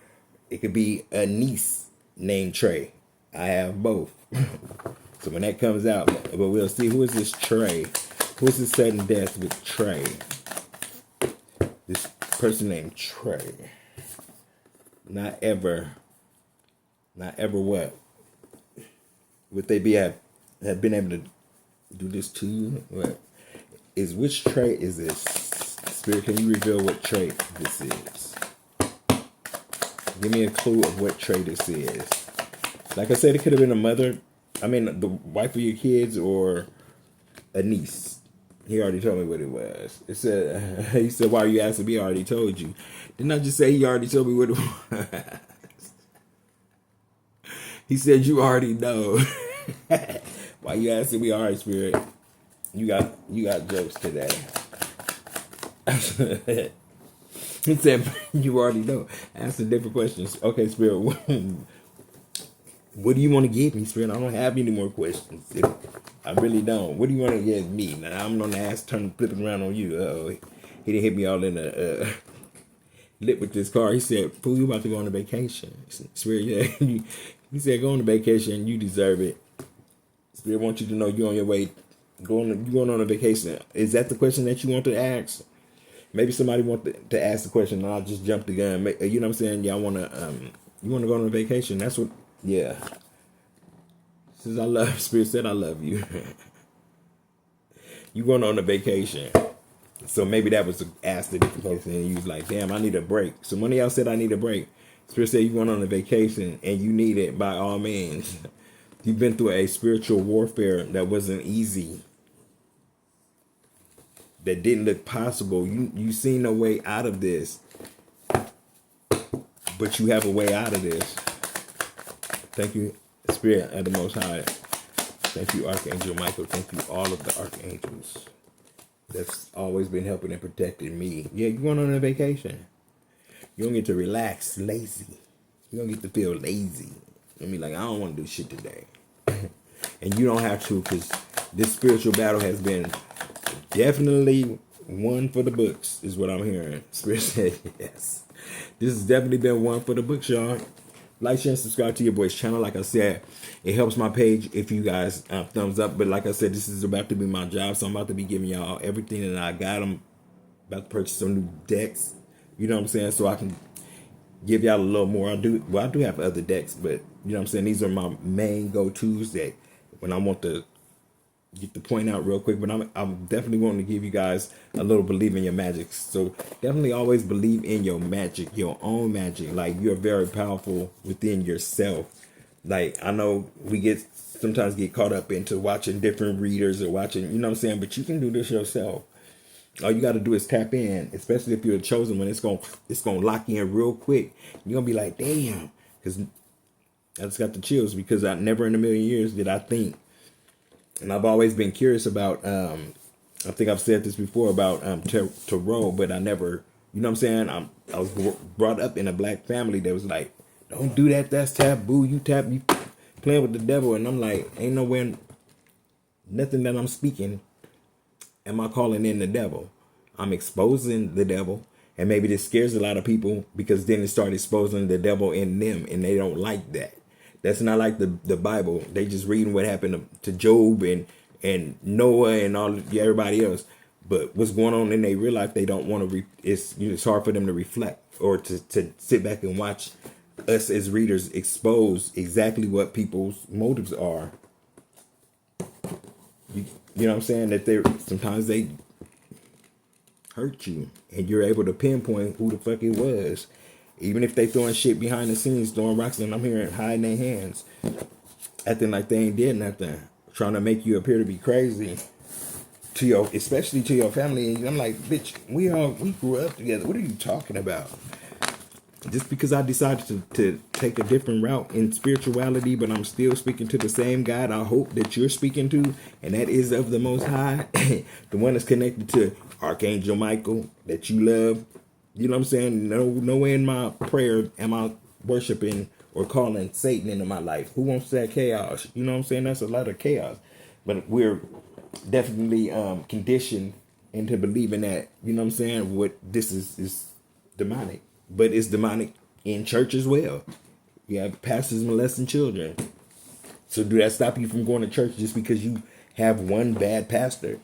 it could be a niece named Trey. I have both. So when that comes out, but we'll see. Who is this Trey? Who is this sudden death with Trey? This person named Trey. Not ever what? Would they have been able to do this to you? What? Which Trey is this? Spirit, can you reveal what Trey this is? Give me a clue of what Trey this is. Like I said, it could have been a mother. The wife of your kids, or a niece. He already told me what it was. It said, he said, why are you asking me? I already told you. Didn't I just say he already told me what it was? He said, you already know. Why you asking me? All right, Spirit. You got jokes today. He said, you already know. Ask the different questions. Okay, Spirit. What do you want to give me, Spirit? I don't have any more questions. I really don't. What do you want to give me? Now I'm going to flip it around on you. Uh-oh. He didn't hit me all in the... lit with this car. He said, "Fool, you about to go on a vacation." Spirit, yeah. He said, "Go on a vacation. You deserve it." Spirit wants you to know you're on your way. You going on a vacation. Is that the question that you want to ask? Maybe somebody want to ask the question, and I'll just jump the gun. You know what I'm saying? Yeah, I want to. You want to go on a vacation? That's what. Yeah. Since I love Spirit said, I love you. You going on a vacation. So maybe that was asked a different person, and you was like, "Damn, I need a break." So one of y'all said, "I need a break." Spirit said, "You going on a vacation, and you need it by all means." You've been through a spiritual warfare that wasn't easy, that didn't look possible. You seen a way out of this, but you have a way out of this. Thank you, Spirit of the Most High. Thank you, Archangel Michael. Thank you, all of the archangels that's always been helping and protecting me. Yeah, you're going on a vacation. You don't get to relax, lazy. You don't get to feel lazy. I mean, like, I don't want to do shit today. And you don't have to, because this spiritual battle has been definitely one for the books, is what I'm hearing. Spirit said, yes. This has definitely been one for the books, y'all. Like, share, and subscribe to your boy's channel. Like I said, it helps my page if you guys thumbs up. But like I said, this is about to be my job, so I'm about to be giving y'all everything that I got. I'm about to purchase some new decks. You know what I'm saying? So I can give y'all a little more. I do have other decks, but you know what I'm saying? These are my main go-tos that when I want to get the point out real quick, but I'm definitely wanting to give you guys a little believe in your magic. So definitely always believe in your magic, your own magic. Like, you're very powerful within yourself. Like, I know we sometimes get caught up into watching different readers or watching, you know what I'm saying? But you can do this yourself. All you got to do is tap in, especially if you're a chosen one. It's gonna lock you in real quick. You're gonna be like, damn, because I just got the chills, because I never in a million years did I think. And I've always been curious about, I think I've said this before about tarot, but I never, you know what I'm saying? I was brought up in a black family that was like, don't do that, that's taboo, you playing with the devil. And I'm like, ain't nowhere, nothing that I'm speaking am I calling in the devil. I'm exposing the devil. And maybe this scares a lot of people, because then it started exposing the devil in them, and they don't like that. That's not like the Bible. They just reading what happened to Job and Noah and everybody else. But what's going on in their real life, they don't want to. It's hard for them to reflect or to sit back and watch us as readers expose exactly what people's motives are. You know what I'm saying? That sometimes they hurt you, and you're able to pinpoint who the fuck it was. Even if they throwing shit behind the scenes, throwing rocks, and I'm hearing hiding their hands, acting like they ain't did nothing, trying to make you appear to be crazy especially to your family. And I'm like, bitch, we grew up together. What are you talking about? Just because I decided to take a different route in spirituality, but I'm still speaking to the same God I hope that you're speaking to, and that is of the Most High, the one that's connected to Archangel Michael that you love. You know what I'm saying? No way in my prayer am I worshiping or calling Satan into my life. Who wants that chaos? You know what I'm saying? That's a lot of chaos. But we're definitely conditioned into believing that, you know what I'm saying, what this is demonic. But it's demonic in church as well. You have pastors molesting children. So do that stop you from going to church just because you have one bad pastor?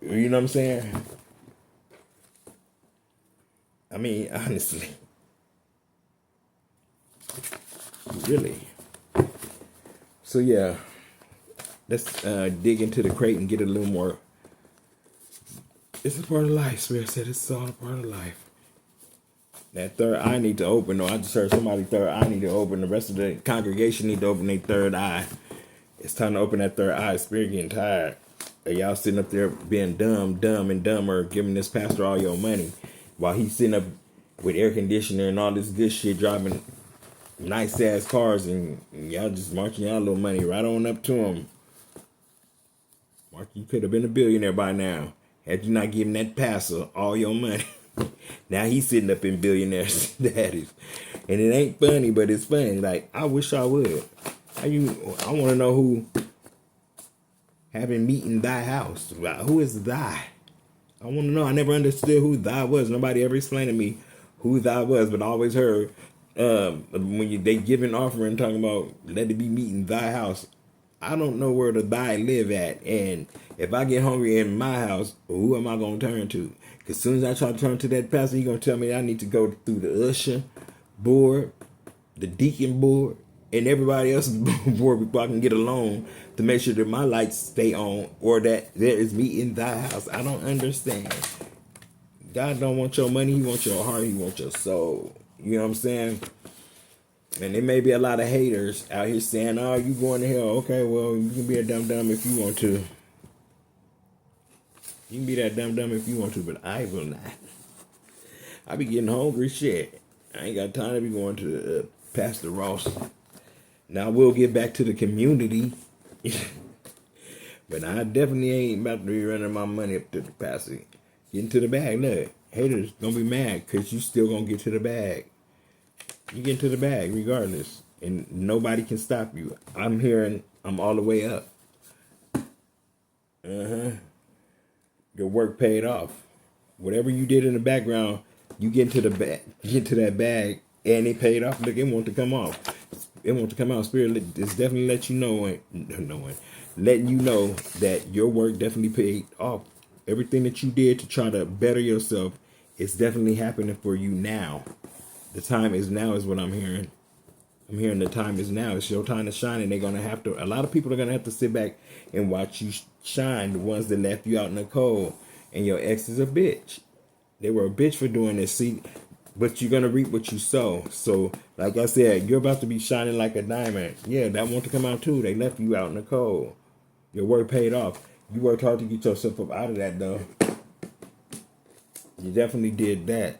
You know what I'm saying? I mean, honestly. Really. So yeah. Let's dig into the crate and get a little more. It's a part of life. Spirit said it's all a part of life. That third eye need to open. No, I just heard somebody's third eye need to open. The rest of the congregation need to open their third eye. It's time to open that third eye. Spirit getting tired. Y'all sitting up there being dumb and dumber, giving this pastor all your money, while he's sitting up with air conditioner and all this good shit, driving nice ass cars, and y'all just marching y'all little money right on up to him. Mark, you could have been a billionaire by now had you not given that pastor all your money. Now he's sitting up in billionaire status. And it ain't funny, but it's funny. Like, I wish I would. I want to know who having meat in thy house. Who is thy? I want to know. I never understood who thy was. Nobody ever explained to me who thy was, but I always heard when they give an offering talking about let it be meat in thy house. I don't know where the thy live at, and if I get hungry in my house, who am I gonna turn to? Because as soon as I try to turn to that pastor, he gonna tell me I need to go through the usher board, the deacon board, and everybody else's board before I can get a loan to make sure that my lights stay on or that there is meat in thy house. I don't understand. God don't want your money, he wants your heart, he wants your soul. You know what I'm saying? And there may be a lot of haters out here saying, oh, you going to hell. Okay, well, you can be a dumb if you want to. You can be that dumb if you want to, but I will not. I be getting hungry, shit. I ain't got time to be going to Pastor Ross. Now, we'll get back to the community. But I definitely ain't about to be running my money up to the pastor. Getting to the bag. Look, haters gonna be mad because you still gonna get to the bag. You get to the bag regardless. And nobody can stop you. I'm hearing I'm all the way up. Your work paid off. Whatever you did in the background, you get to the bag, get to that bag, and it paid off. Look, it want to come off. It want to come out. Spirit is definitely let you know, letting you know that your work definitely paid off. Everything that you did to try to better yourself is definitely happening for you now. The time is now is what I'm hearing. I'm hearing the time is now. It's your time to shine, and they're going to have to, a lot of people are going to have to sit back and watch you shine, the ones that left you out in the cold. And your ex is a bitch. They were a bitch for doing this. See, but you're going to reap what you sow. So, like I said, you're about to be shining like a diamond. Yeah, that want to come out too. They left you out in the cold. Your work paid off. You worked hard to get yourself up out of that, though. You definitely did that.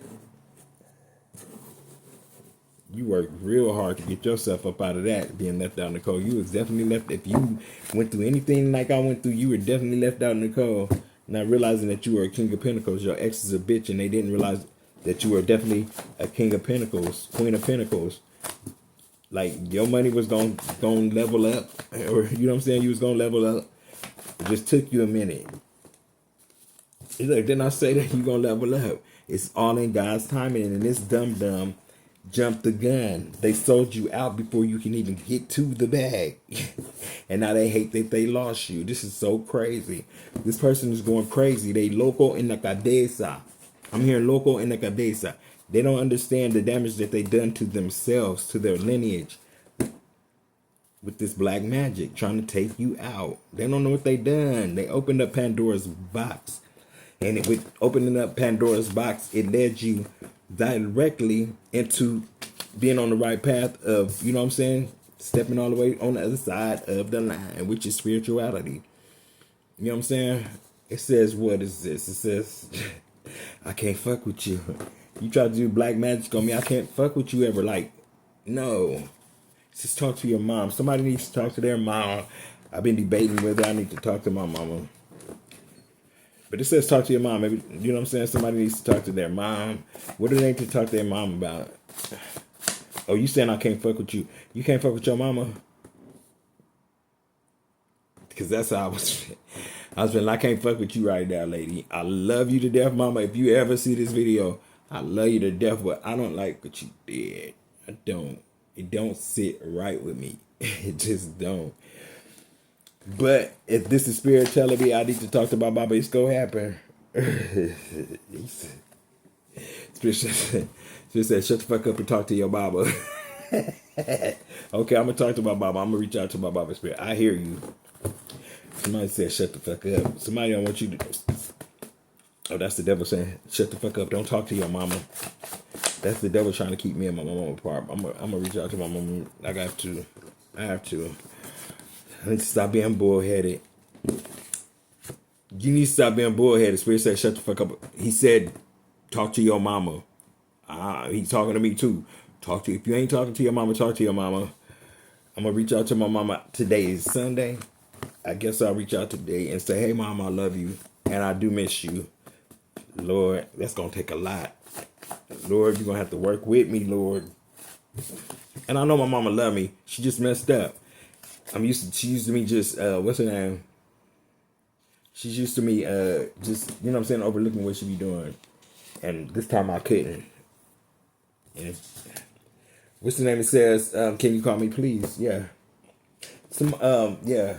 You worked real hard to get yourself up out of that, being left out in the cold. You was definitely left. If you went through anything like I went through, you were definitely left out in the cold. Not realizing that you were a king of pentacles. Your ex is a bitch, and they didn't realize that you were definitely a king of pentacles, queen of pentacles. Like, your money was going level up, or you know what I'm saying? You was going to level up. It just took you a minute. It's like, didn't I say that you going to level up? It's all in God's timing, and this dumb jumped the gun. They sold you out before you can even get to the bag. And now they hate that they lost you. This is so crazy. This person is going crazy. They loco en la cabeza. I'm hearing loco en la cabeza. They don't understand the damage that they done to themselves, to their lineage, with this black magic, trying to take you out. They don't know what they done. They opened up Pandora's box. And with opening up Pandora's box, it led you directly into being on the right path of, you know what I'm saying, stepping all the way on the other side of the line, which is spirituality. You know what I'm saying? It says, what is this? It says, I can't fuck with you. You try to do black magic on me, I can't fuck with you ever. Like, no. Just talk to your mom. Somebody needs to talk to their mom. I've been debating whether I need to talk to my mama. But it says talk to your mom. Maybe, you know what I'm saying? Somebody needs to talk to their mom. What do they need to talk to their mom about? Oh, you saying I can't fuck with you? You can't fuck with your mama? Because that's how I was feeling. I can't fuck with you right now, lady. I love you to death, mama. If you ever see this video, I love you to death, but I don't like what you did. I don't. It don't sit right with me. It just don't. But if this is spirit telling me I need to talk to my mama, it's gonna happen. Spirit said, shut the fuck up and talk to your mama. Okay, I'm gonna talk to my mama. I'm gonna reach out to my mama. Spirit, I hear you. Somebody said, shut the fuck up. Somebody don't want you to. Oh, that's the devil saying, shut the fuck up. Don't talk to your mama. That's the devil trying to keep me and my mama apart. I'm gonna reach out to my mama. I have to. I need to stop being bullheaded. You need to stop being bullheaded. Spirit said, shut the fuck up. He said, talk to your mama. He's talking to me too. If you ain't talking to your mama, talk to your mama. I'm going to reach out to my mama. Today is Sunday. I guess I'll reach out today and say, hey, mom, I love you. And I do miss you. Lord, that's going to take a lot. Lord, you're going to have to work with me, Lord. And I know my mama love me. She just messed up. She used to me just, what's her name? She's used to me, just, you know what I'm saying, overlooking what she be doing. And this time I couldn't. And what's the name? It says, "Can you call me, please?" Yeah. Yeah.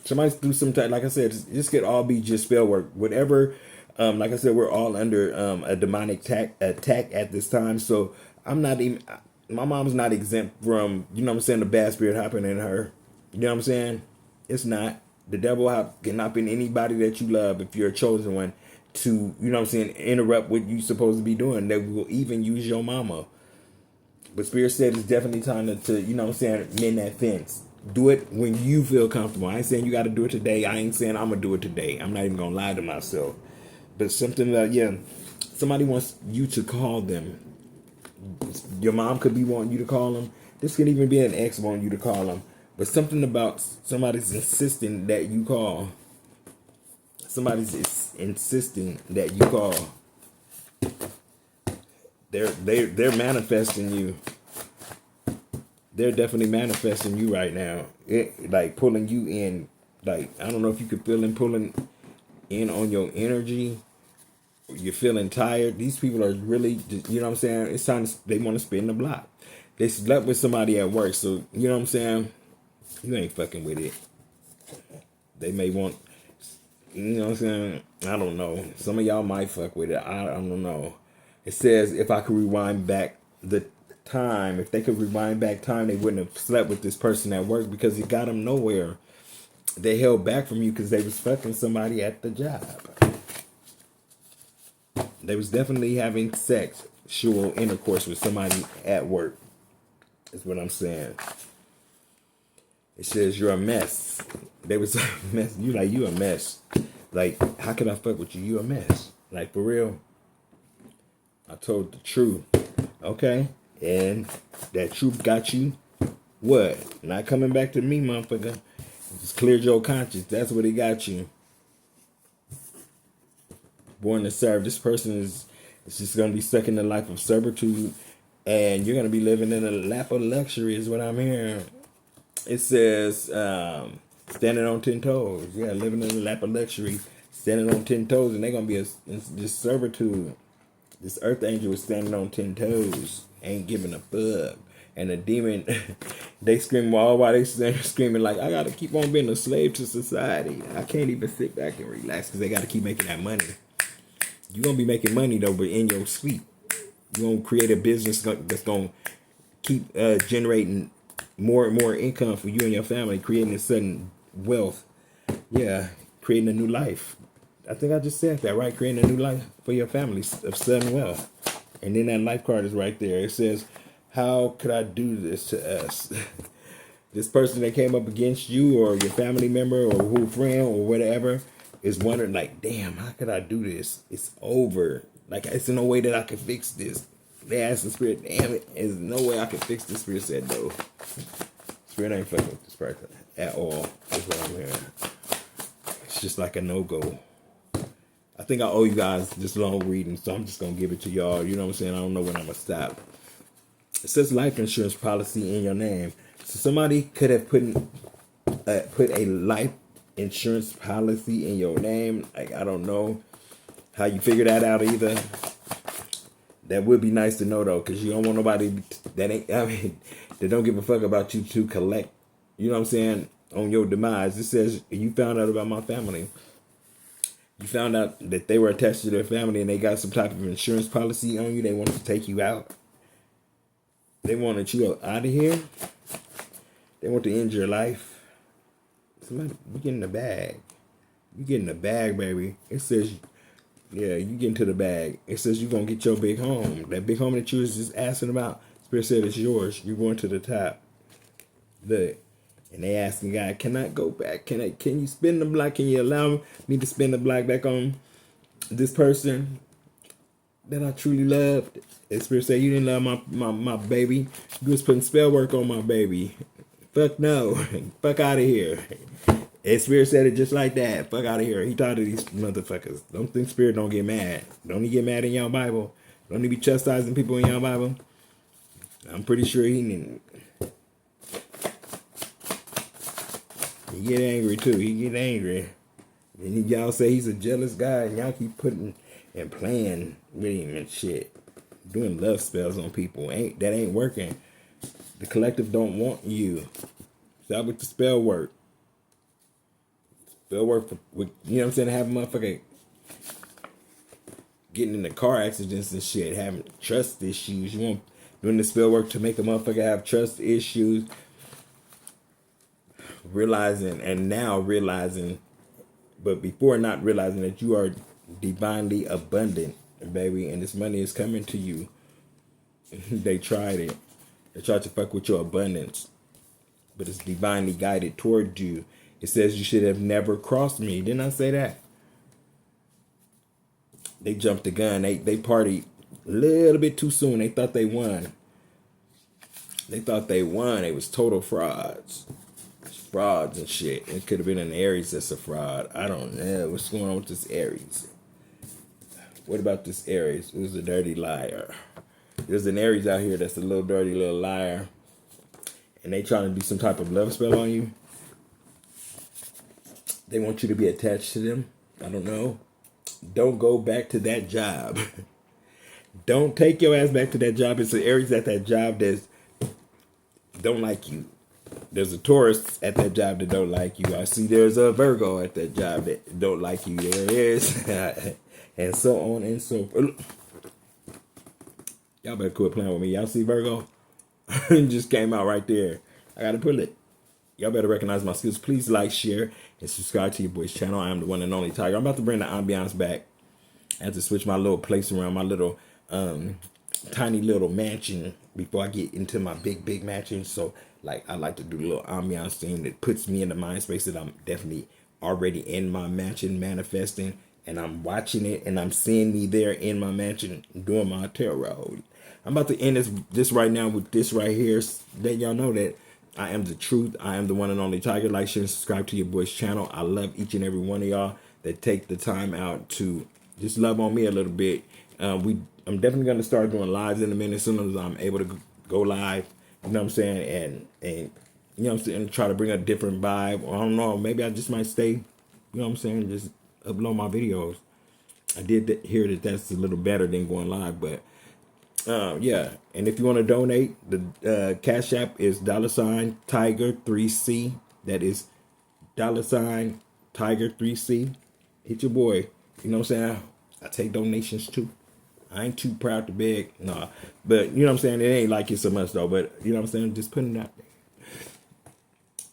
Somebody do some type. Like I said, this could all be just spell work. Whatever. Like I said, we're all under a demonic attack at this time. So I'm not even. My mom's not exempt from, you know what I'm saying, the bad spirit happening in her. You know what I'm saying? It's not. The devil cannot be anybody that you love if you're a chosen one to, you know what I'm saying, interrupt what you're supposed to be doing. They will even use your mama. But Spirit said it's definitely time to, you know what I'm saying, mend that fence. Do it when you feel comfortable. I ain't saying you got to do it today. I ain't saying I'm going to do it today. I'm not even going to lie to myself. But something that, somebody wants you to call them. Your mom could be wanting you to call them. This could even be an ex wanting you to call them. But something about somebody's insisting that you call. Somebody's insisting that you call. They're manifesting you. They're definitely manifesting you right now. Like pulling you in. Like, I don't know if you could feel them pulling in on your energy. You're feeling tired. These people are really, you know what I'm saying? It's time they want to spin the block. They slept with somebody at work, so you know what I'm saying? You ain't fucking with it. They may want, you know what I'm saying? I don't know. Some of y'all might fuck with it. I don't know. It says if I could rewind back the time, if they could rewind back time, they wouldn't have slept with this person at work because it got them nowhere. They held back from you because they was fucking somebody at the job. They was definitely having sexual intercourse with somebody at work. Is what I'm saying. It says you're a mess. They was a mess. You a mess. Like, how can I fuck with you? You a mess. Like, for real. I told the truth. Okay? And that truth got you what? Not coming back to me, motherfucker. Just cleared your conscience. That's what it got you. Born to serve. This person is just going to be stuck in the life of servitude. And you're going to be living in a lap of luxury is what I'm hearing. It says standing on 10 toes. Yeah, living in a lap of luxury. Standing on 10 toes. And they're going to be this servitude. This earth angel is standing on 10 toes. Ain't giving a fuck. And the demon, they scream all while they screaming like, I got to keep on being a slave to society. I can't even sit back and relax because they got to keep making that money. You're going to be making money, though, but in your sleep. You're going to create a business that's going to keep generating more and more income for you and your family, creating a sudden wealth. Yeah, creating a new life. I think I just said that, right? Creating a new life for your family of sudden wealth. And then that life card is right there. It says, how could I do this to us? This person that came up against you or your family member or who friend or whatever is wondering like, damn, how could I do this? It's over. Like, it's no way that I can fix this. They asked the spirit, damn it, there's no way I can fix this. Spirit said no. Spirit ain't fucking with this person at all. That's what I'm hearing. It's just like a no-go. I think I owe you guys this long reading, so I'm just going to give it to y'all. You know what I'm saying? I don't know when I'm going to stop. It says life insurance policy in your name. So somebody could have put a life insurance policy in your name. Like, I don't know how you figure that out either. That would be nice to know though, because you don't want nobody that don't give a fuck about you to collect, you know what I'm saying, on your demise. It says you found out about my family. You found out that they were attached to their family and they got some type of insurance policy on you. They wanted to take you out. They wanted you out of here. They want to end your life. Somebody, you get in the bag. You get in the bag, baby. It says, yeah, you get into the bag. It says you're going to get your big home. That big home that you was just asking about, Spirit said it's yours. You're going to the top. Look. And they asking God, can I go back? Can you spin the block? Can you allow me to spin the block back on this person that I truly loved? And Spirit said, you didn't love my baby. You was putting spell work on my baby. Fuck no. Fuck out of here. And Spirit said it just like that. Fuck out of here. He taught these motherfuckers. Don't think Spirit don't get mad. Don't he get mad in your Bible? Don't he be chastising people in your Bible? I'm pretty sure he didn't. He get angry too. He get angry. And y'all say he's a jealous guy and y'all keep putting and playing with him and shit. doing love spells on people. Ain't working. The collective don't want you. Stop with the spell work. Spell work for, with, you know what I'm saying, have a motherfucker getting into car accidents and shit, having trust issues. You want doing the spell work to make a motherfucker have trust issues. Realizing, but before not realizing that you are divinely abundant, baby, and this money is coming to you. They tried it. They tried to fuck with your abundance, but it's divinely guided toward you. It says you should have never crossed me. Didn't I say that? They jumped the gun. They partied a little bit too soon. They thought they won. It was total frauds. Frauds and shit. It could have been an Aries that's a fraud. I don't know. What's going on with this Aries? What about this Aries? Who's a dirty liar? There's an Aries out here that's a little dirty little liar. And they trying to do some type of love spell on you. They want you to be attached to them. I don't know. Don't go back to that job. Don't take your ass back to that job. It's an Aries at that job that don't like you. There's a Taurus at that job that don't like you. I see there's a Virgo at that job that don't like you. There it is. And so on and so forth. Y'all better quit playing with me. Y'all see Virgo? It just came out right there. I got to pull it. Y'all better recognize my skills. Please like, share, and subscribe to your boy's channel. I am the one and only Tiger. I'm about to bring the ambiance back. I have to switch my little place around, my little tiny little mansion before I get into my big mansion. So, like, I like to do a little ambiance thing that puts me in the mind space that I'm definitely already in my mansion manifesting. And I'm watching it, and I'm seeing me there in my mansion doing my tarot. I'm about to end this right now with this right here. Let y'all know that I am the truth. I am the one and only Tiger. Like, share, and subscribe to your boy's channel. I love each and every one of y'all that take the time out to just love on me a little bit. I'm definitely going to start doing lives in a minute as soon as I'm able to go live. You know what I'm saying? And you know what I'm saying? Try to bring a different vibe. I don't know. Maybe I just might stay, you know what I'm saying? Just upload my videos. I did hear that that's a little better than going live, but yeah. And if you want to donate, the Cash App is $Tiger3C. That is $Tiger3C. Hit your boy. You know what I'm saying? I take donations too. I ain't too proud to beg. Nah. But you know what I'm saying? It ain't like it so much though. But you know what I'm saying? Just putting it out there.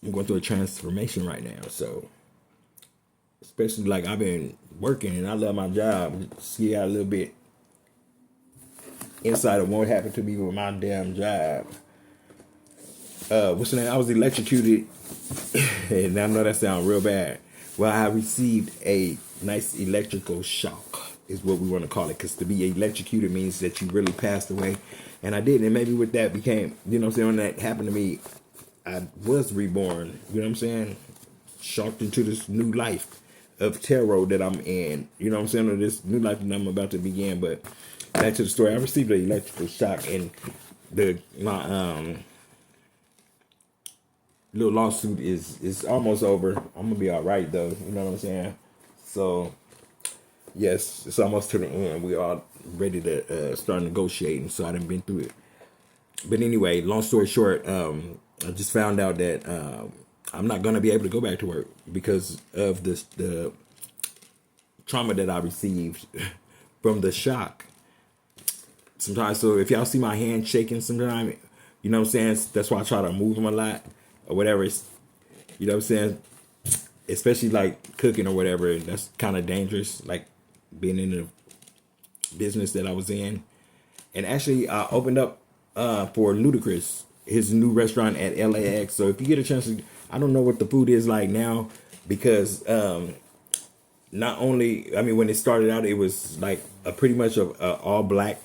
I'm going through a transformation right now. So especially like I've been working and I love my job. See out a little bit inside of what happened to me with my damn job. What's the name? I was electrocuted, and I know that sounds real bad. Well, I received a nice electrical shock, is what we want to call it, because to be electrocuted means that you really passed away, and I did. And maybe with that became, you know what I'm saying, when that happened to me, I was reborn. You know what I'm saying? Shocked into this new life of tarot that I'm in. You know what I'm saying? Or this new life that I'm about to begin. But back to the story. I received an electrical shock, and my little lawsuit is almost over. I'm gonna be all right though. You know what I'm saying? So yes, it's almost to the end. We are ready to start negotiating. So I done been through it. But anyway, long story short, I just found out that I'm not gonna be able to go back to work because of the trauma that I received from the shock. Sometimes, so if y'all see my hand shaking sometimes, you know what I'm saying? That's why I try to move them a lot or whatever. It's, you know what I'm saying? Especially like cooking or whatever. That's kind of dangerous, like being in the business that I was in. And actually, I opened up for Ludacris, his new restaurant at LAX. So if you get a chance to, I don't know what the food is like now because not only, I mean, when it started out, it was like a pretty much a all black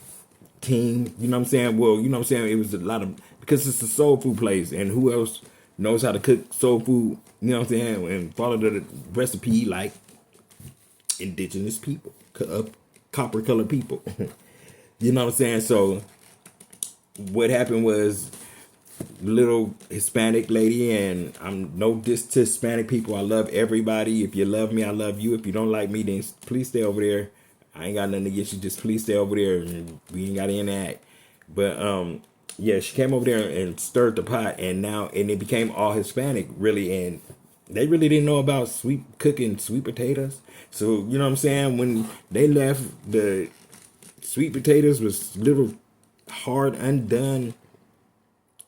team. You know what I'm saying? Well, you know what I'm saying? It was a lot of, because it's a soul food place, and who else knows how to cook soul food? You know what I'm saying? And follow the recipe like indigenous people, copper colored people. You know what I'm saying? So what happened was, little Hispanic lady, and I'm no diss to Hispanic people. I love everybody. If you love me, I love you. If you don't like me, then please stay over there. I ain't got nothing against you. Just please stay over there. And we ain't got to interact. But yeah, she came over there and stirred the pot, and it became all Hispanic really, and they really didn't know about cooking sweet potatoes. So you know what I'm saying? When they left, the sweet potatoes was little hard undone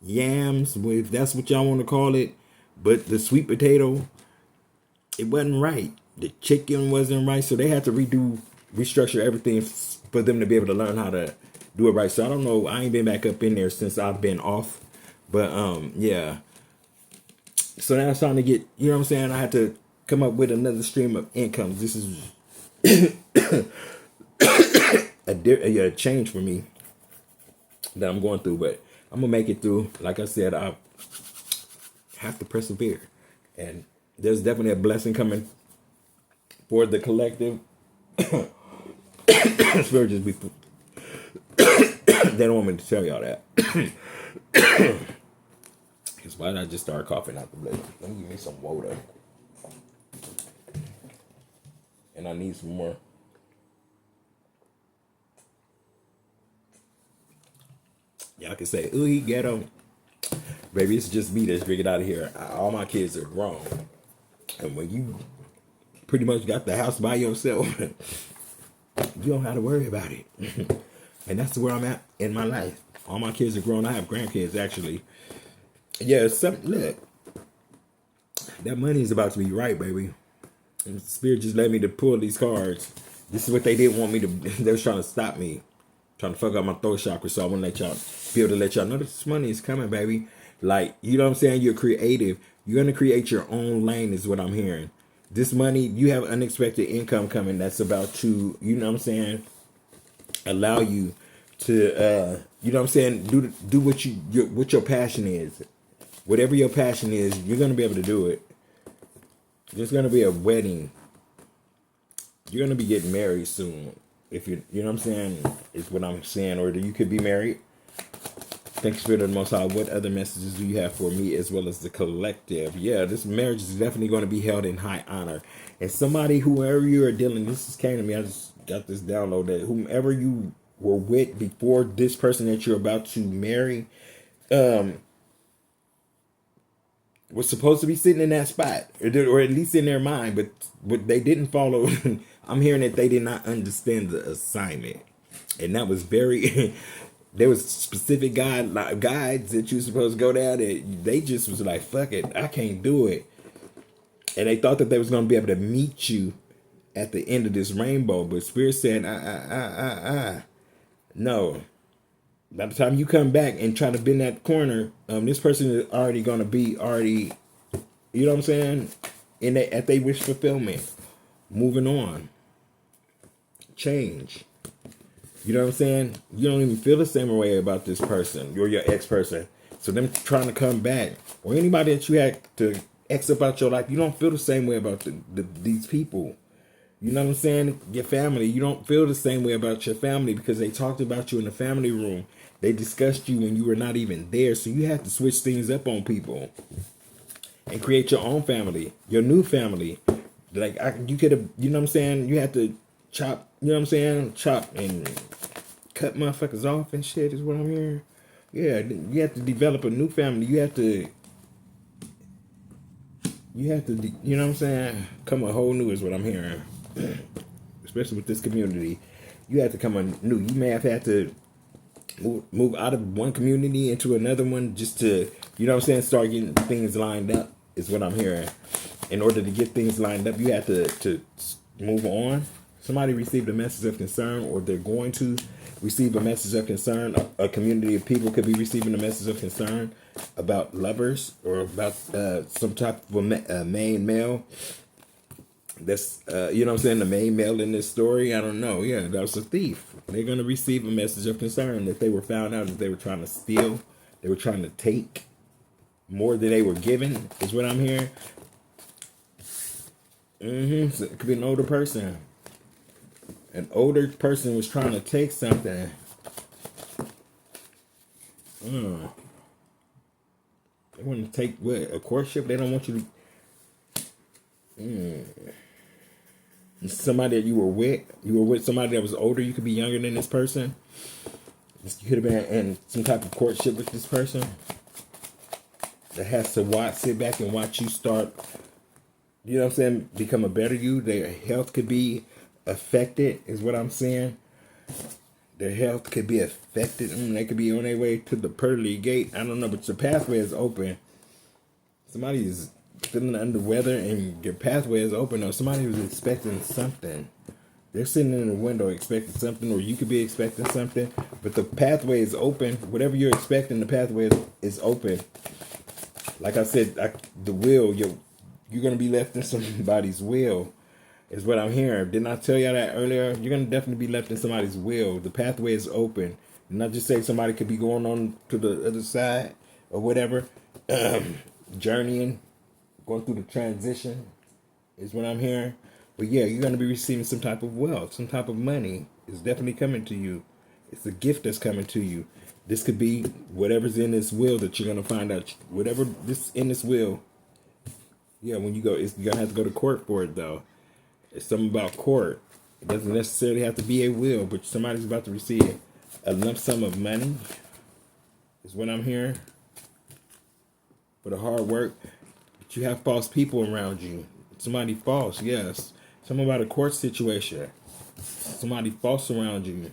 yams, if that's what y'all want to call it. But the sweet potato, it wasn't right. The chicken wasn't right, so they had to restructure everything for them to be able to learn how to do it right. So I don't know. I ain't been back up in there since I've been off, but yeah. So now it's time to get. You know what I'm saying? I had to come up with another stream of income. This is a change for me that I'm going through, but I'm gonna make it through. Like I said, I have to persevere, and there's definitely a blessing coming for the collective. Spirit just be. They don't want me to tell y'all that. Because why did I just start coughing out the blade? Let me give me some water, and I need some more. Y'all can say, ooh, he ghetto. Baby, it's just me that's drinking out of here. All my kids are grown. And when you pretty much got the house by yourself, you don't have to worry about it. And that's where I'm at in my life. All my kids are grown. I have grandkids, actually. Yeah, look. That money is about to be right, baby. And the Spirit just led me to pull these cards. This is what they didn't want me to. They was trying to stop me. Trying to fuck up my throat chakra, so I want to be able to let y'all know this money is coming, baby. Like, you know what I'm saying? You're creative. You're going to create your own lane is what I'm hearing. This money, you have unexpected income coming that's about to, you know what I'm saying, allow you to, you know what I'm saying, do what your passion is. Whatever your passion is, you're going to be able to do it. There's going to be a wedding. You're going to be getting married soon. If you know what I'm saying, is what I'm saying, or you could be married. Thank you, Spirit of the Most High. What other messages do you have for me as well as the collective? Yeah, this marriage is definitely going to be held in high honor. And somebody, whoever you are dealing, this just came to me. I just got this download that whomever you were with before this person that you're about to marry, was supposed to be sitting in that spot, or at least in their mind, but they didn't follow. I'm hearing that they did not understand the assignment, and that was very. There was specific guides that you were supposed to go down. That they just was like, "Fuck it, I can't do it," and they thought that they was going to be able to meet you at the end of this rainbow. But Spirit said, no. By the time you come back and try to bend that corner, this person is already going to be you know what I'm saying, at their wish fulfillment. Moving on. Change. You know what I'm saying? You don't even feel the same way about this person. You're your ex-person. So them trying to come back, or anybody that you had to X about your life, you don't feel the same way about these people. You know what I'm saying? Your family, you don't feel the same way about your family because they talked about you in the family room. They discussed you when you were not even there. So you have to switch things up on people and create your own family, your new family. Like you could have, you know what I'm saying? You have to chop, you know what I'm saying? Chop and cut motherfuckers off and shit is what I'm hearing. Yeah, you have to develop a new family. You have to, you know what I'm saying? Come a whole new is what I'm hearing. Especially with this community. You have to come anew. You may have had to move out of one community into another one just to, you know what I'm saying, start getting things lined up is what I'm hearing. In order to get things lined up, you have to move on. Somebody received a message of concern, or they're going to receive a message of concern. A community of people could be receiving a message of concern about lovers or about some type of main male. That's, you know what I'm saying, the main male in this story. I don't know. Yeah, that was a thief. They're going to receive a message of concern that they were found out that they were trying to steal. They were trying to take more than they were given, is what I'm hearing. So it could be an older person. An older person was trying to take something. They want to take what? A courtship? They don't want you to. somebody that you were with somebody that was older. You could be younger than this person. You could have been in some type of courtship with this person that has to sit back and watch you start, you know what I'm saying, become a better you. Their health could be affected, is what I'm saying. Their health could be affected. They could be on their way to the pearly gate. I don't know, but your pathway is open. Somebody is feeling under weather and your pathway is open, or somebody was expecting something. They're sitting in the window expecting something, or you could be expecting something, but the pathway is open. Whatever you're expecting, the pathway is open. Like I said, the will, you're going to be left in somebody's will, is what I'm hearing. Didn't I tell y'all that earlier? You're going to definitely be left in somebody's will. The pathway is open. And I just say somebody could be going on to the other side or whatever, journeying, going through the transition, is what I'm hearing. But yeah, you're going to be receiving some type of wealth, some type of money. It's definitely coming to you. It's a gift that's coming to you. This could be whatever's in this will that you're going to find out. Whatever this in this will. Yeah, when you go, you're going to have to go to court for it, though. It's something about court. It doesn't necessarily have to be a will, but somebody's about to receive a lump sum of money, is what I'm hearing, for the hard work. But you have false people around you. Somebody false, yes. Something about a court situation. Somebody false around you.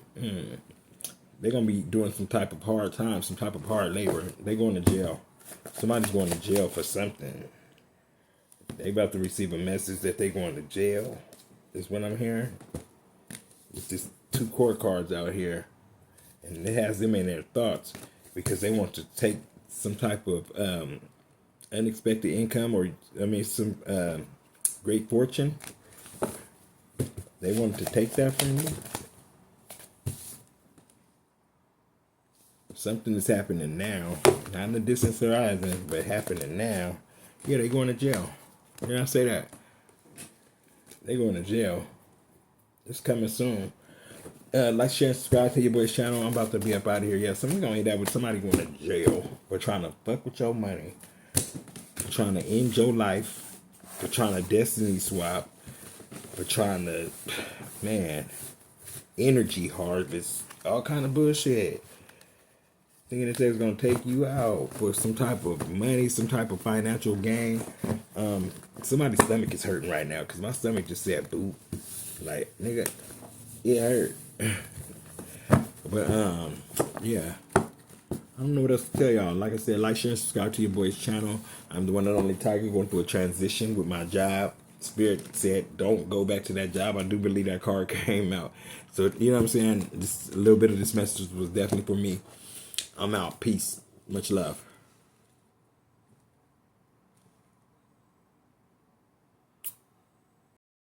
They're going to be doing some type of hard time, some type of hard labor. They're going to jail. Somebody's going to jail for something. They about to receive a message that they're going to jail, is what I'm hearing. It's just 2 court cards out here. And it has them in their thoughts because they want to take some type of unexpected income, or, some great fortune. They want to take that from you. Something is happening now, not in the distant horizon, but happening now. Yeah, they're going to jail. Yeah, I say that. They're going to jail. It's coming soon. Like, share, and subscribe to your boy's channel. I'm about to be up out of here. Yeah, so we're going to end that with somebody going to jail for trying to fuck with your money, for trying to end your life, for trying to destiny swap, for trying to, energy harvest, all kind of bullshit. Thinking that they was going to take you out for some type of money, some type of financial gain. Somebody's stomach is hurting right now because my stomach just said boop. Like, nigga, it hurt. But, yeah. I don't know what else to tell y'all. Like I said, like, share, and subscribe to your boy's channel. I'm the one and only Tiger going through a transition with my job. Spirit said, don't go back to that job. I do believe that card came out. So, you know what I'm saying? Just a little bit of this message was definitely for me. I'm out. Peace. Much love.